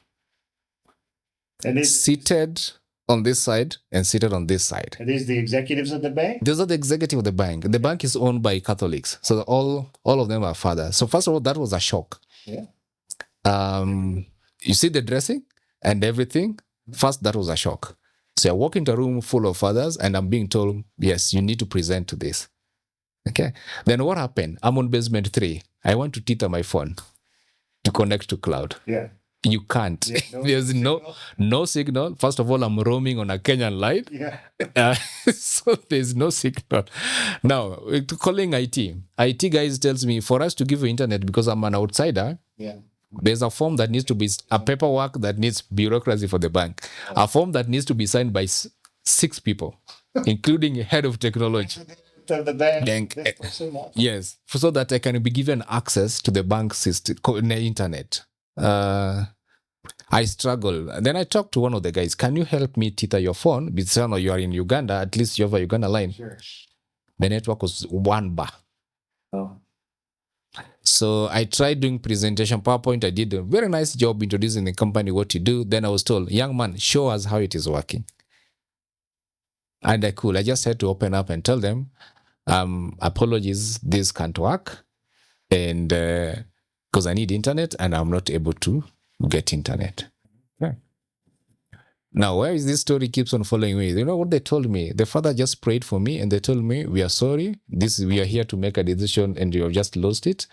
And seated on this side and seated on this side. Are these the executives of the bank? Those are the executive of the bank. The bank is owned by Catholics, so all of them are fathers. So first of all, that was a shock. Yeah. You see the dressing and everything. First, that was a shock. So I walk into a room full of fathers and I'm being told, yes, you need to present to this. Okay. Then what happened? I'm on basement 3. I want to tether my phone to connect to cloud. Yeah. You can't. Yeah, There's no signal. First of all, I'm roaming on a Kenyan line. Yeah. So there's no signal. Now, calling IT guys tells me for us to give you internet because I'm an outsider. Yeah. There's a form that needs to be a paperwork that needs bureaucracy for the bank. A form that needs to be signed by 6 people, including head of technology. To the bank. Yes, so that I can be given access to the bank system, internet. I struggle. Then I talked to one of the guys. Can you help me tether your phone? Because you are in Uganda. At least you have a Uganda line. Sure. The network was 1 bar. Oh. So I tried doing presentation PowerPoint. I did a very nice job introducing the company, what you do. Then I was told, young man, show us how it is working. And I just had to open up and tell them, apologies, this can't work. And because I need internet and I'm not able to get internet. Yeah. Now, where is this story keeps on following me? You know what they told me? The father just prayed for me and they told me, we are sorry. We are here to make a decision and you have just lost it.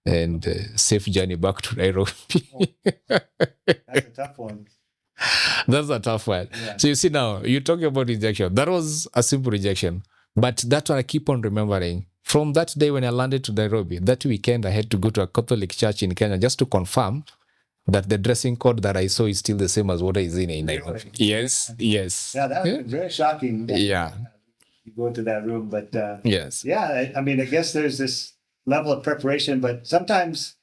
And safe journey back to Nairobi. That's a tough one. That's a tough one. Yeah. So you see now, you're talking about rejection. That was a simple rejection. But that one I keep on remembering. From that day when I landed to Nairobi, that weekend I had to go to a Catholic church in Kenya just to confirm that the dressing code that I saw is still the same as what I see in Nairobi. Yes. Yeah, that was very shocking. Yeah. You go into that room, but yes. Yeah, I mean, I guess there's this level of preparation, but sometimes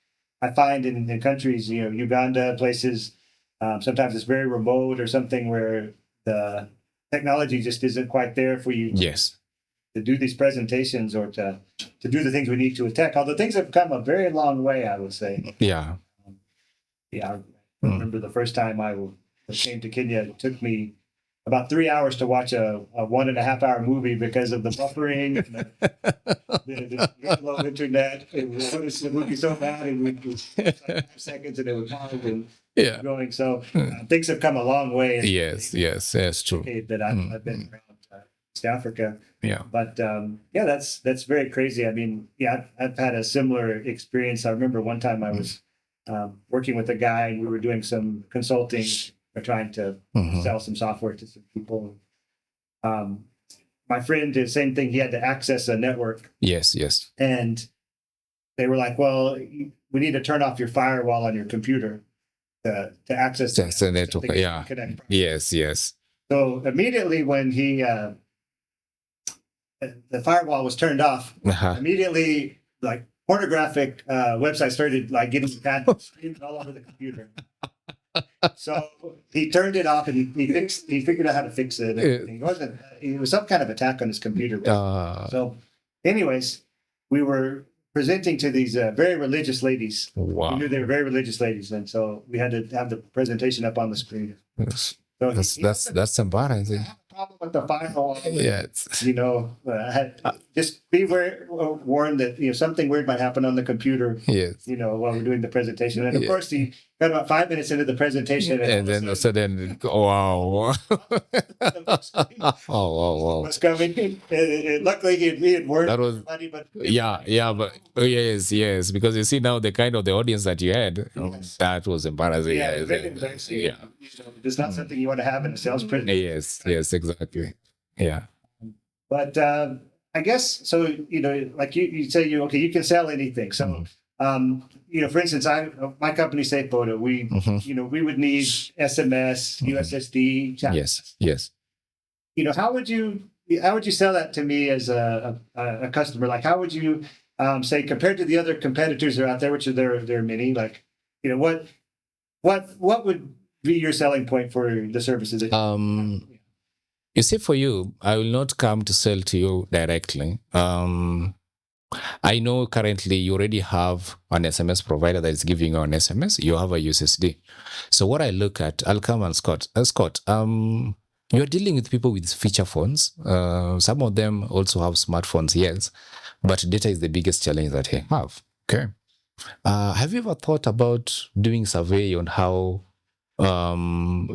I find in countries, Uganda, places, sometimes it's very remote or something where the technology just isn't quite there for you. Yes. do these presentations or to do the things we need to with tech. Although things have come a very long way, I would say. Yeah. Yeah, I remember the first time I came to Kenya, it took me about 3 hours to watch a 1.5 hour movie because of the buffering and the low internet. It was the movie so bad, it was like 5 seconds and it was hard and going. So things have come a long way. Yes, that's true. That I've been around East Africa. Yeah. But that's very crazy. I mean, I've had a similar experience. I remember one time I was working with a guy and we were doing some consulting. Or trying to sell some software to some people. My friend did the same thing. He had to access a network. Yes. And they were like, well, we need to turn off your firewall on your computer to access the network. Yeah. Connect. Yes. So immediately when the firewall was turned off, immediately like pornographic websites started like getting streamed all over the computer. So he turned it off and he figured out how to fix it. It was some kind of attack on his computer. So anyways, we were presenting to these very religious ladies. Wow. We knew they were very religious ladies. And so we had to have the presentation up on the screen. Yes. So that's embarrassing. I have a problem with the firewall. Yes. Just be warned that something weird might happen on the computer. Yes. While we're doing the presentation, and of course he got about 5 minutes into the presentation, and then suddenly, wow! Oh! Was coming. Luckily, he had worked. That was money, but yes, because you see now the kind of the audience that you had, that was embarrassing. Yeah, very embarrassing. Yeah, it's not something you want to have in a sales presentation. Yes, exactly. Yeah. But I guess so. Like you say, you can sell anything. So, for instance, my company Safe Photo, we we would need SMS, USSD, chat. Yes. How would you sell that to me as a customer? Like, how would you say compared to the other competitors that are out there, which there are many? Like, what would be your selling point for the services? You see, for you, I will not come to sell to you directly. I know currently you already have an SMS provider that is giving you an SMS. You have a USSD. So what I look at, I'll come and Scott, you're dealing with people with feature phones. Some of them also have smartphones, yes, but data is the biggest challenge that they have. Okay. Have you ever thought about doing survey on how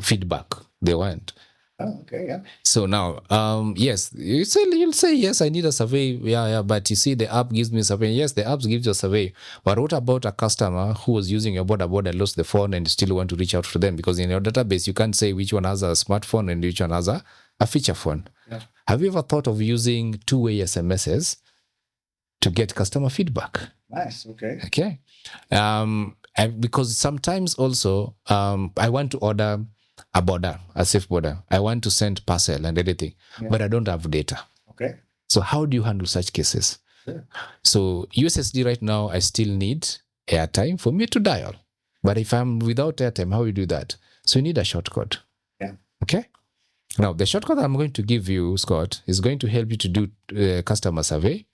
feedback they want? Oh, okay, yeah. So now, yes, you'll say, yes, I need a survey. Yeah, but you see, the app gives me a survey. Yes, the app gives you a survey. But what about a customer who was using your border lost the phone and still want to reach out to them? Because in your database, you can't say which one has a smartphone and which one has a feature phone. Yeah. Have you ever thought of using two-way SMSs to get customer feedback? Nice, okay. Okay. Because sometimes also, I want to order a safe border. I want to send parcel and everything, but I don't have data. Okay. So how do you handle such cases? Sure. So USSD right now, I still need airtime for me to dial. But if I'm without airtime, how do you do that? So you need a shortcut. Yeah. Okay. Now, the shortcut I'm going to give you, Scott, is going to help you to do customer survey.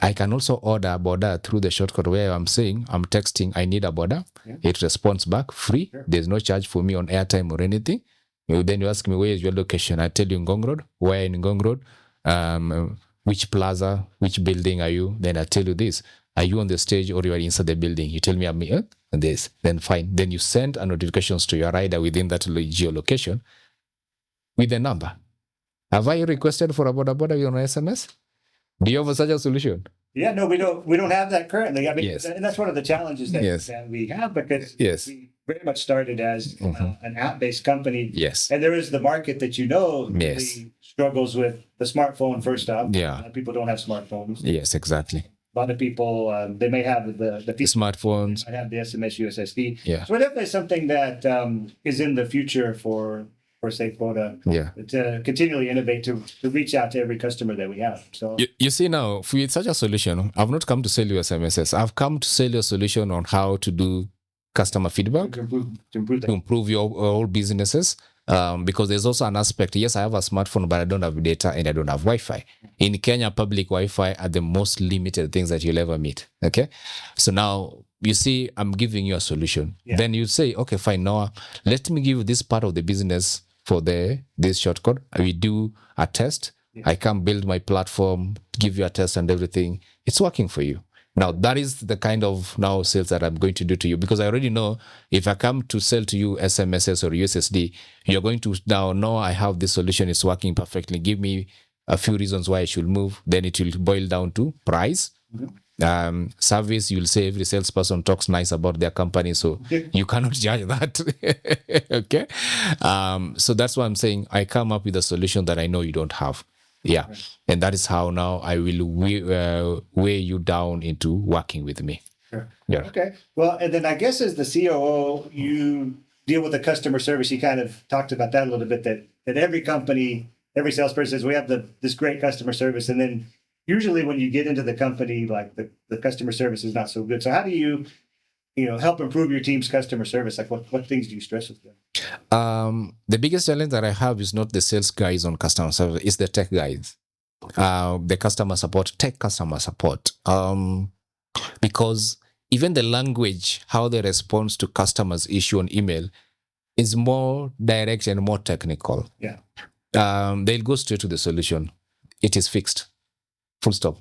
I can also order a border through the shortcut where I'm saying, I'm texting, I need a border. Yeah. It responds back free. Sure. There's no charge for me on airtime or anything. Then you ask me, where is your location? I tell you Ngong Road. Where in Ngong Road? Which plaza, which building are you? Then I tell you this. Are you on the stage or you are inside the building? You tell me I'm this. Then fine. Then you send a notifications to your rider within that geolocation with the number. Have I requested for a border on SMS? Do you have such a solution? Yeah, no, we don't have that currently. I mean, yes. And that's one of the challenges that we have because we very much started as an app-based company. Yes. And there is the market that really struggles with the smartphone first up. Yeah. A lot of people don't have smartphones. Yes, exactly. A lot of people, they may have the smartphones. They might have the SMS USSD. Yeah. So definitely something that is in the future for Safe Photo, to continually innovate to reach out to every customer that we have. So you see now, with such a solution, I've not come to sell you SMSs. I've come to sell you a solution on how to do customer feedback to improve your whole businesses. because there's also an aspect. Yes, I have a smartphone, but I don't have data and I don't have Wi-Fi. In Kenya, public Wi-Fi are the most limited things that you'll ever meet. Okay, so now you see, I'm giving you a solution. Yeah. Then you say, okay, fine. Now let me give you this part of the business for this short code. We do a test. I can build my platform, give you a test and everything. It's working for you. Now, that is the kind of now sales that I'm going to do to you, because I already know if I come to sell to you SMSs or USSD, you're going to now know I have this solution. It's working perfectly. Give me a few reasons why I should move. Then it will boil down to price. Service, you'll say every salesperson talks nice about their company, so you cannot judge that. Okay. So that's why I'm saying I come up with a solution that I know you don't have. Yeah. Right. And that is how now I will weigh you down into working with me. Sure. Yeah. Okay. Well, and then I guess as the COO, you deal with the customer service. You kind of talked about that a little bit, that every company, every salesperson says we have this great customer service. And then usually when you get into the company, like the customer service is not so good. So how do you help improve your team's customer service? Like what things do you stress with them? The biggest challenge that I have is not the sales guys on customer service, it's the tech guys. The customer support, tech customer support. Because even the language, how they respond to customers' issue on email is more direct and more technical. Yeah. They'll go straight to the solution. It is fixed. Full stop.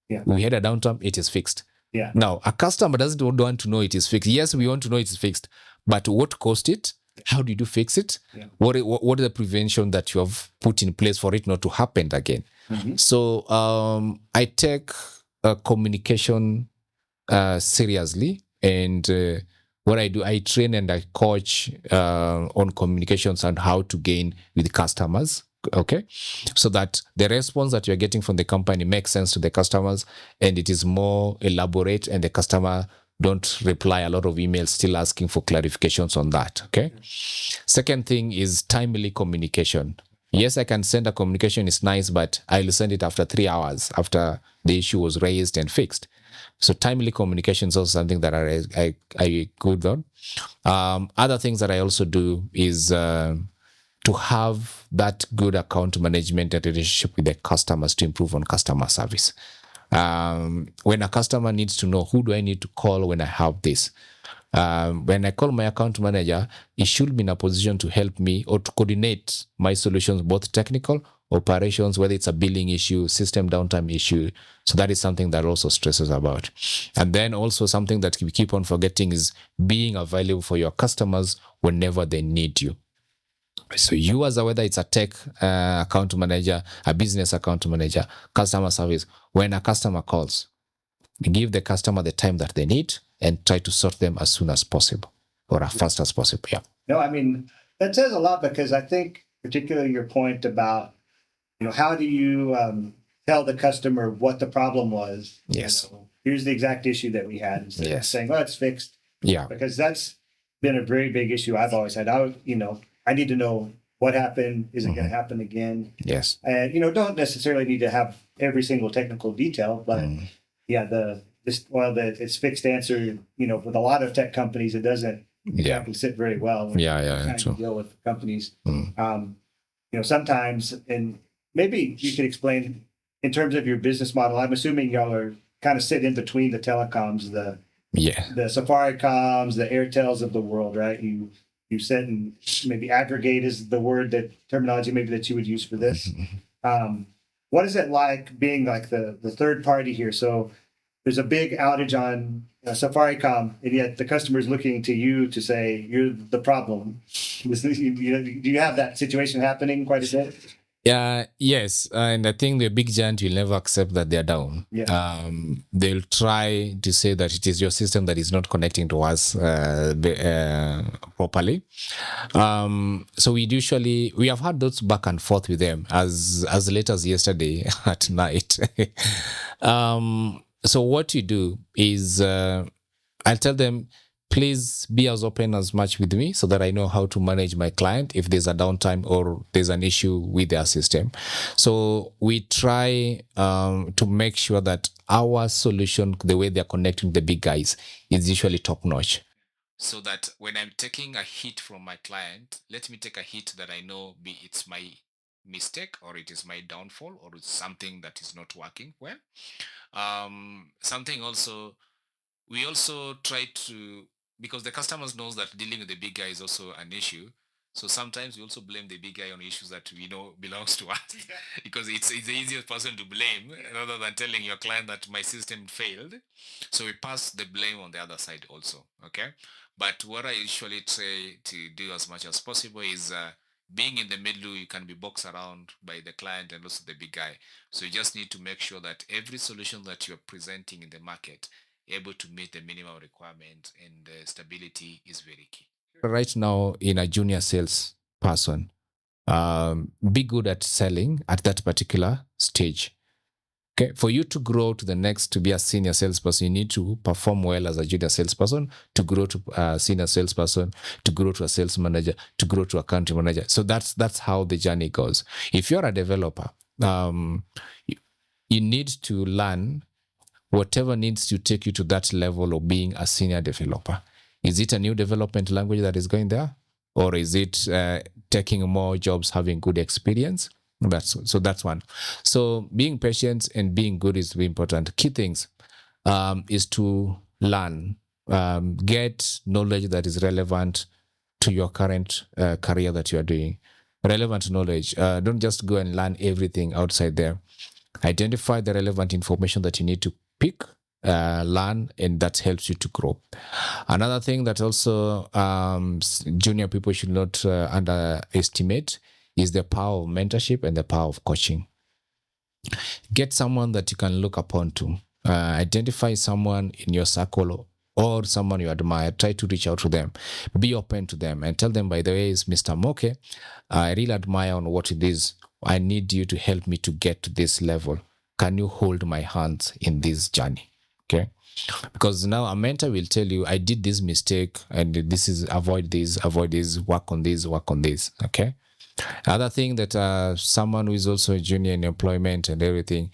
Yeah. We had a downtime, it is fixed. Yeah. Now, a customer doesn't want to know it is fixed. Yes, we want to know it is fixed, but what caused it? How did you fix it? Yeah. What is the prevention that you have put in place for it not to happen again? Mm-hmm. So I take communication seriously, and what I do, I train and I coach on communications and how to gain with customers. Okay, so that the response that you're getting from the company makes sense to the customers, and it is more elaborate, and the customer don't reply a lot of emails still asking for clarifications on that. Okay. Second thing is timely communication. Yes, I can send a communication, it's nice, but I'll send it after 3 hours after the issue was raised and fixed. So timely communication is also something that I good on. Other things that I also do is to have that good account management and relationship with the customers to improve on customer service. When a customer needs to know, who do I need to call when I have this? When I call my account manager, he should be in a position to help me or to coordinate my solutions, both technical, operations, whether it's a billing issue, system downtime issue. So that is something that also stresses about. And then also something that we keep on forgetting is being available for your customers whenever they need you. So you, as whether it's a tech account manager, a business account manager, customer service, when a customer calls, give the customer the time that they need and try to sort them as soon as possible or as fast as possible. Yeah. No, I mean, that says a lot, because I think particularly your point about, how do you tell the customer what the problem was? Yes. Here's the exact issue that we had, instead of saying, oh, it's fixed. Yeah. Because that's been a very big issue I've always had. I need to know what happened. Is it going to happen again? Yes. And, don't necessarily need to have every single technical detail, but it's fixed answer, with a lot of tech companies, it doesn't exactly sit very well. True. Deal with companies. Sometimes, and maybe you could explain in terms of your business model, I'm assuming y'all are kind of sit in between the telecoms, the Safaricoms, the Airtels of the world, right? You said, and maybe aggregate is the word, that terminology maybe that you would use for this. What is it like being like the third party here? So there's a big outage on Safaricom, and yet the customer is looking to you to say you're the problem. Do you have that situation happening quite a bit? Yes, and I think the big giant will never accept that they're down. Yeah. They'll try to say that it is your system that is not connecting to us properly. So we have had those back and forth with them as late as yesterday at night. So what you do is I'll tell them, please be as open as much with me so that I know how to manage my client if there's a downtime or there's an issue with their system. So we try to make sure that our solution, the way they're connecting the big guys, is usually top notch. so that when I'm taking a hit from my client, let me take a hit that I know be it's my mistake or it is my downfall or it's something that is not working well. Something also we also try to, because the customers knows that dealing with the big guy is also an issue, so sometimes we also blame the big guy on issues that we know belongs to us because it's the easiest person to blame rather than telling your client that my system failed. So we pass the blame on the other side also. Okay, but what I usually try to do as much as possible is being in the middle. You can be boxed around by the client and also the big guy, so you just need to make sure that every solution that you're presenting in the market able to meet the minimum requirement, and stability is very key. Right now, in a junior sales person, be good at selling at that particular stage. Okay, for you to grow to the next to be a senior salesperson, you need to perform well as a junior salesperson, to grow to a senior salesperson, to grow to a sales manager, to grow to a country manager. So that's how the journey goes. If you're a developer, you, you need to learn whatever needs to take you to that level of being a senior developer. Is it a new development language that is going there? Or is it taking more jobs, having good experience? That's one. So being patient and being good is very important. Key things is to learn, get knowledge that is relevant to your current career that you are doing. Relevant knowledge. Don't just go and learn everything outside there. Identify the relevant information that you need to pick, learn, and that helps you to grow. Another thing that also junior people should not underestimate is the power of mentorship and the power of coaching. Get someone that you can look upon to. Identify someone in your circle or someone you admire. Try to reach out to them. Be open to them and tell them, by the way, it's Mr. Amoke. I really admire on what it is. I need you to help me to get to this level. Can you hold my hands in this journey? Okay. Because now a mentor will tell you, I did this mistake and this is avoid this, work on this, work on this. Okay. Other thing that someone who is also a junior in employment and everything,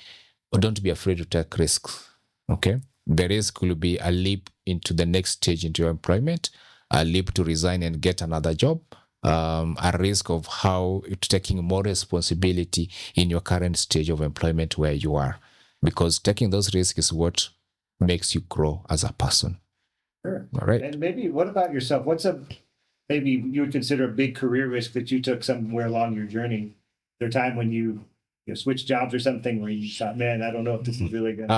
don't be afraid to take risks. Okay. The risk will be a leap into the next stage into your employment, a leap to resign and get another job, a risk of how it's taking more responsibility in your current stage of employment where you are, because taking those risks is what makes you grow as a person. Sure. All right. And maybe what about yourself? What's maybe you would consider a big career risk that you took somewhere along your journey? Is there a time when you switched jobs or something where you thought, man, I don't know if this is really good?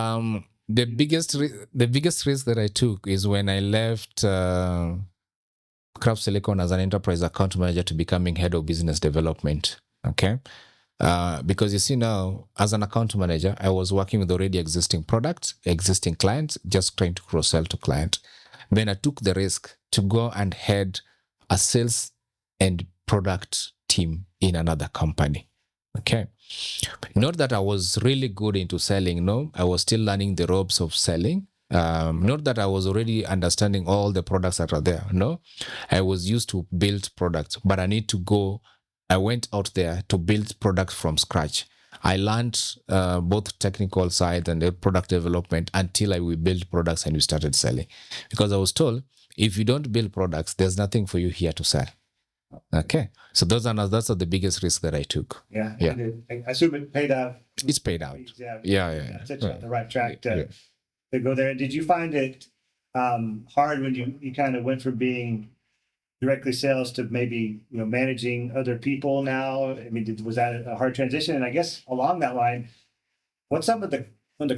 The biggest risk that I took is when I left Craft Silicon as an enterprise account manager to becoming head of business development. Okay. Because you see now, as an account manager, I was working with already existing products, existing clients, just trying to cross-sell to client. Then I took the risk to go and head a sales and product team in another company. Okay. Not that I was really good into selling. No, I was still learning the ropes of selling. Not that I was already understanding all the products that are there. No, I was used to build products, but I went out there to build products from scratch. I learned both technical side and the product development until we built products and we started selling. Because I was told, if you don't build products, there's nothing for you here to sell. Okay, so that's the biggest risk that I took. Yeah. I assume it paid out. It's paid out. Yeah. It's on the right track to go there. Did you find it hard when you kind of went from being directly sales to maybe managing other people now? I mean, was that a hard transition? And I guess along that line, what's some of the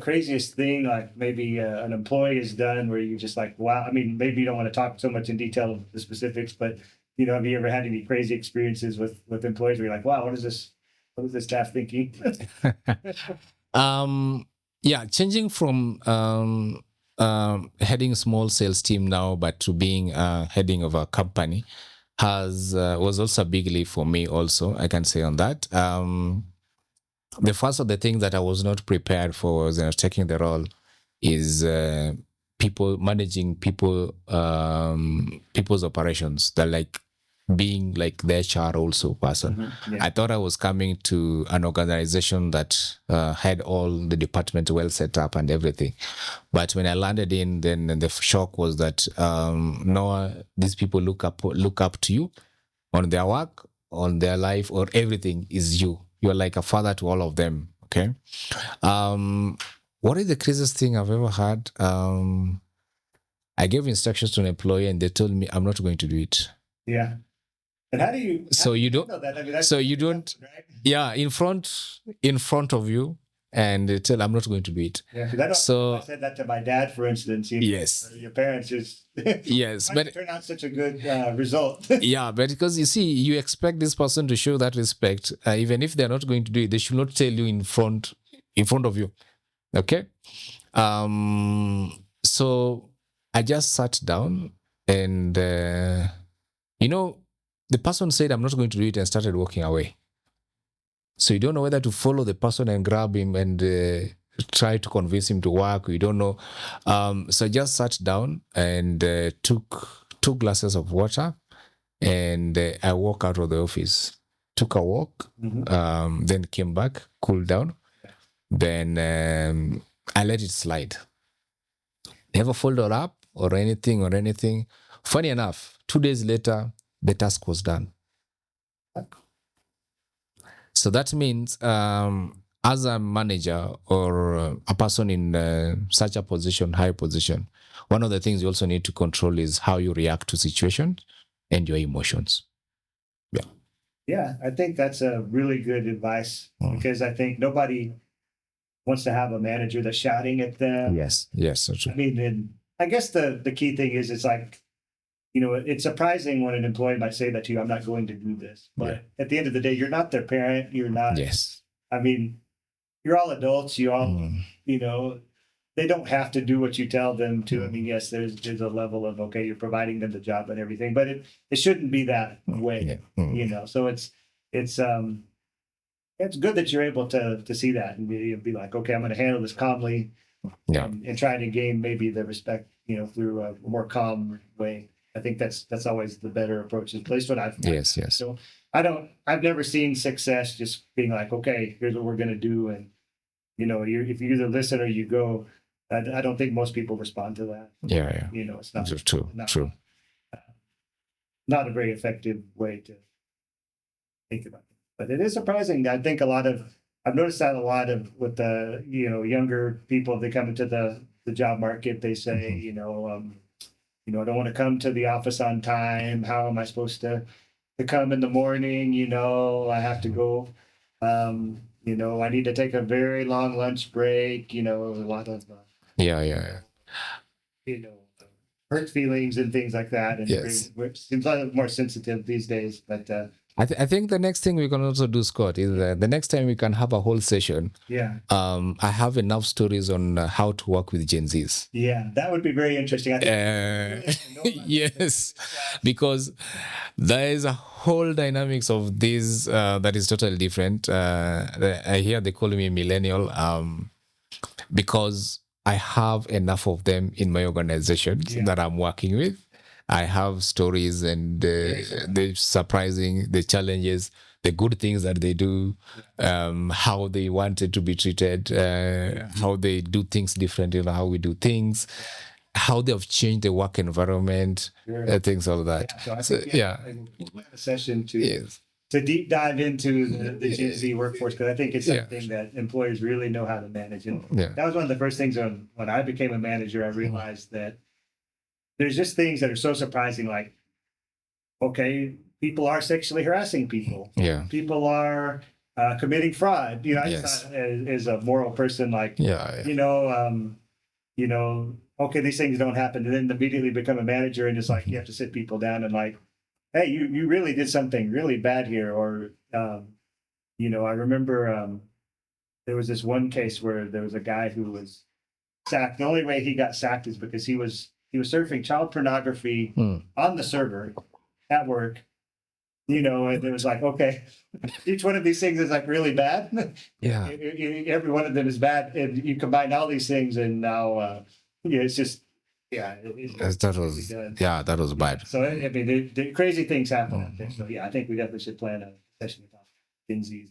craziest thing like maybe an employee has done where you're just like, wow? I mean, maybe you don't want to talk so much in detail of the specifics, but have you ever had any crazy experiences with employees where you're like, wow, what is the staff thinking? Yeah, changing from heading a small sales team now, but to being heading of a company was also a big leap for me also, I can say on that. The first of the things that I was not prepared for was taking the role is managing people's operations. They're like being like the HR also person. Mm-hmm. Yeah. I thought I was coming to an organization that had all the departments well set up and everything. But when I landed in, then the shock was that no, these people look up to you on their work, on their life, or everything is you. You're like a father to all of them. Okay. What is the craziest thing I've ever had? I gave instructions to an employee and they told me I'm not going to do it. Yeah. And how do you? So you don't. That? I mean, So you don't. right? Yeah, in front of you, and they tell I'm not going to do it. Yeah, because I don't. So I said that to my dad, for instance. yes, Your parents just yes, why but did it turn out such a good result. yeah, but because you see, you expect this person to show that respect, even if they're not going to do it, they should not tell you in front of you. Okay. So I just sat down and the person said I'm not going to do it and started walking away. So you don't know whether to follow the person and grab him and try to convince him to work. You don't know. So I just sat down and took 2 glasses of water and I walked out of the office. Took a walk, then came back, cooled down. Then I let it slide. Never followed up or anything. Funny enough, 2 days later, the task was done. So that means as a manager or a person in such a position, high position, one of the things you also need to control is how you react to situations and your emotions. Yeah. Yeah, I think that's a really good advice because I think nobody wants to have a manager that's shouting at them. Yes, that's true. I mean, and I guess the key thing is it's like, it's surprising when an employee might say that to you, I'm not going to do this. But at the end of the day, you're not their parent. You're not. Yes. I mean, you're all adults. You all, they don't have to do what you tell them to. I mean, yes, there's a level of, okay, you're providing them the job and everything, but it shouldn't be that way, So it's good that you're able to see that and be like, okay, I'm going to handle this calmly and try to gain maybe the respect, through a more calm way. I think that's always the better approach, at least what I've found. Yes. So I've never seen success just being like, okay, here's what we're going to do. And, if you either listen or you go, I don't think most people respond to that. Yeah. It's not true. Not a very effective way to think about it. But it is surprising. I think I've noticed that a lot of with the, younger people, they come into the job market, they say, I don't want to come to the office on time. How am I supposed to come in the morning? I have to go. I need to take a very long lunch break. A lot of hurt feelings and things like that. And it seems a lot more sensitive these days. But I think the next thing we can also do, Scott, is the next time we can have a whole session. Yeah. I have enough stories on how to work with Gen Zs. Yeah, that would be very interesting. I think yes, because there is a whole dynamics of this that is totally different. I hear they call me millennial because I have enough of them in my organization that I'm working with. I have stories and the surprising, the challenges, the good things that they do, how they wanted to be treated, how they do things differently, how we do things, how they have changed the work environment, things like that. Yeah, so I think we'll have a session to deep dive into the Gen Z workforce because I think it's something that employers really know how to manage. And that was one of the first things when I became a manager, I realized that there's just things that are so surprising, like, okay, people are sexually harassing people. Yeah. People are committing fraud. I thought as a moral person, like, okay, these things don't happen. And then immediately become a manager and it's like, you have to sit people down and like, hey, you really did something really bad here. Or, I remember there was this one case where there was a guy who was sacked. The only way he got sacked is because he was surfing child pornography on the server at work, and it was like, okay, each one of these things is like really bad. Yeah. Every one of them is bad. And you combine all these things and now, it's just, Yeah, That was that was bad. So I mean, the crazy things happen out there. So yeah, I think we definitely should plan a session about Gen Zs and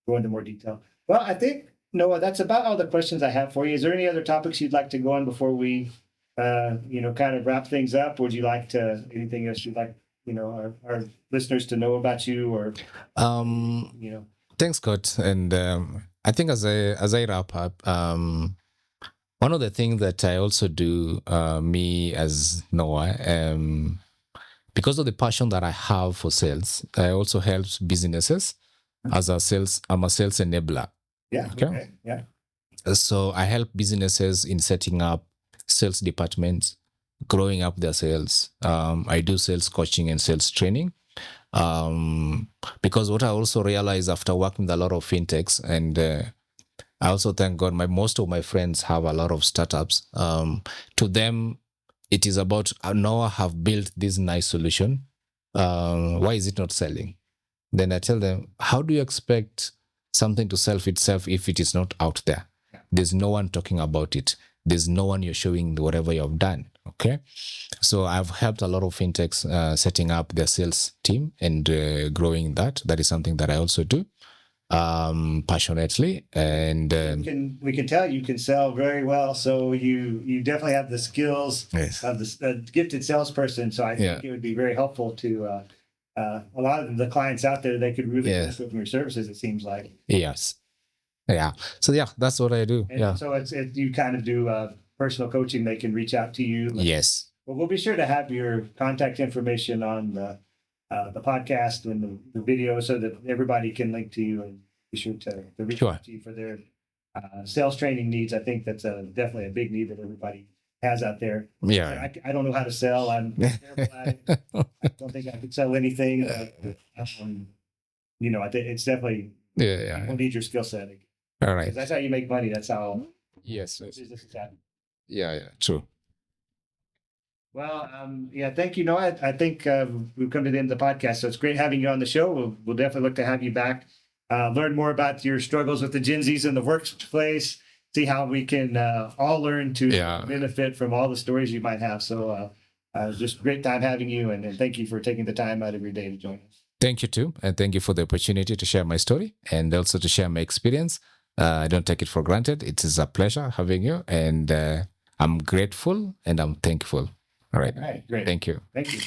go into more detail. Well, I think Noah, that's about all the questions I have for you. Is there any other topics you'd like to go on before we, kind of wrap things up? Would you like to anything else you'd like our listeners to know about you or Um, you know? Thanks, Scott. And I think as I wrap up, one of the things that I also do, me as Noah, because of the passion that I have for sales, I also help businesses as a sales. I'm a sales enabler. Yeah. Okay. Yeah. So I help businesses in setting up sales departments, growing up their sales. I do sales coaching and sales training. Because what I also realized after working with a lot of fintechs, and I also thank God, most of my friends have a lot of startups. To them, it is about Noah have built this nice solution. Why is it not selling? Then I tell them, how do you expect something to sell itself if it is not out there? There's no one talking about it. There's no one you're showing whatever you have done. Okay. So I've helped a lot of fintechs setting up their sales team and growing that. That is something that I also do passionately. And we can tell you can sell very well. So you definitely have the skills of the gifted salesperson. So I think it would be very helpful to a lot of the clients out there. They could really benefit from your services. It seems like. Yes. Yeah. So that's what I do. And so you kind of do personal coaching. They can reach out to you. Yes. Well, we'll be sure to have your contact information on the podcast and the video so that everybody can link to you and be sure to reach out to you for their sales training needs. I think that's definitely a big need that everybody has out there. Yeah. I don't know how to sell. I'm terrible at it. I don't think I could sell anything. I think it's definitely people need your skill set. All right. That's how you make money. That's how businesses happen. Yeah, true. Well, thank you, Noah. I think we've come to the end of the podcast, so it's great having you on the show. We'll definitely look to have you back, learn more about your struggles with the Gen Zs in the workplace, see how we can all learn to benefit from all the stories you might have. So just great time having you, and thank you for taking the time out of your day to join us. Thank you too, and thank you for the opportunity to share my story and also to share my experience. I don't take it for granted. It is a pleasure having you, and I'm grateful and I'm thankful. All right. Great. Thank you. Thank you.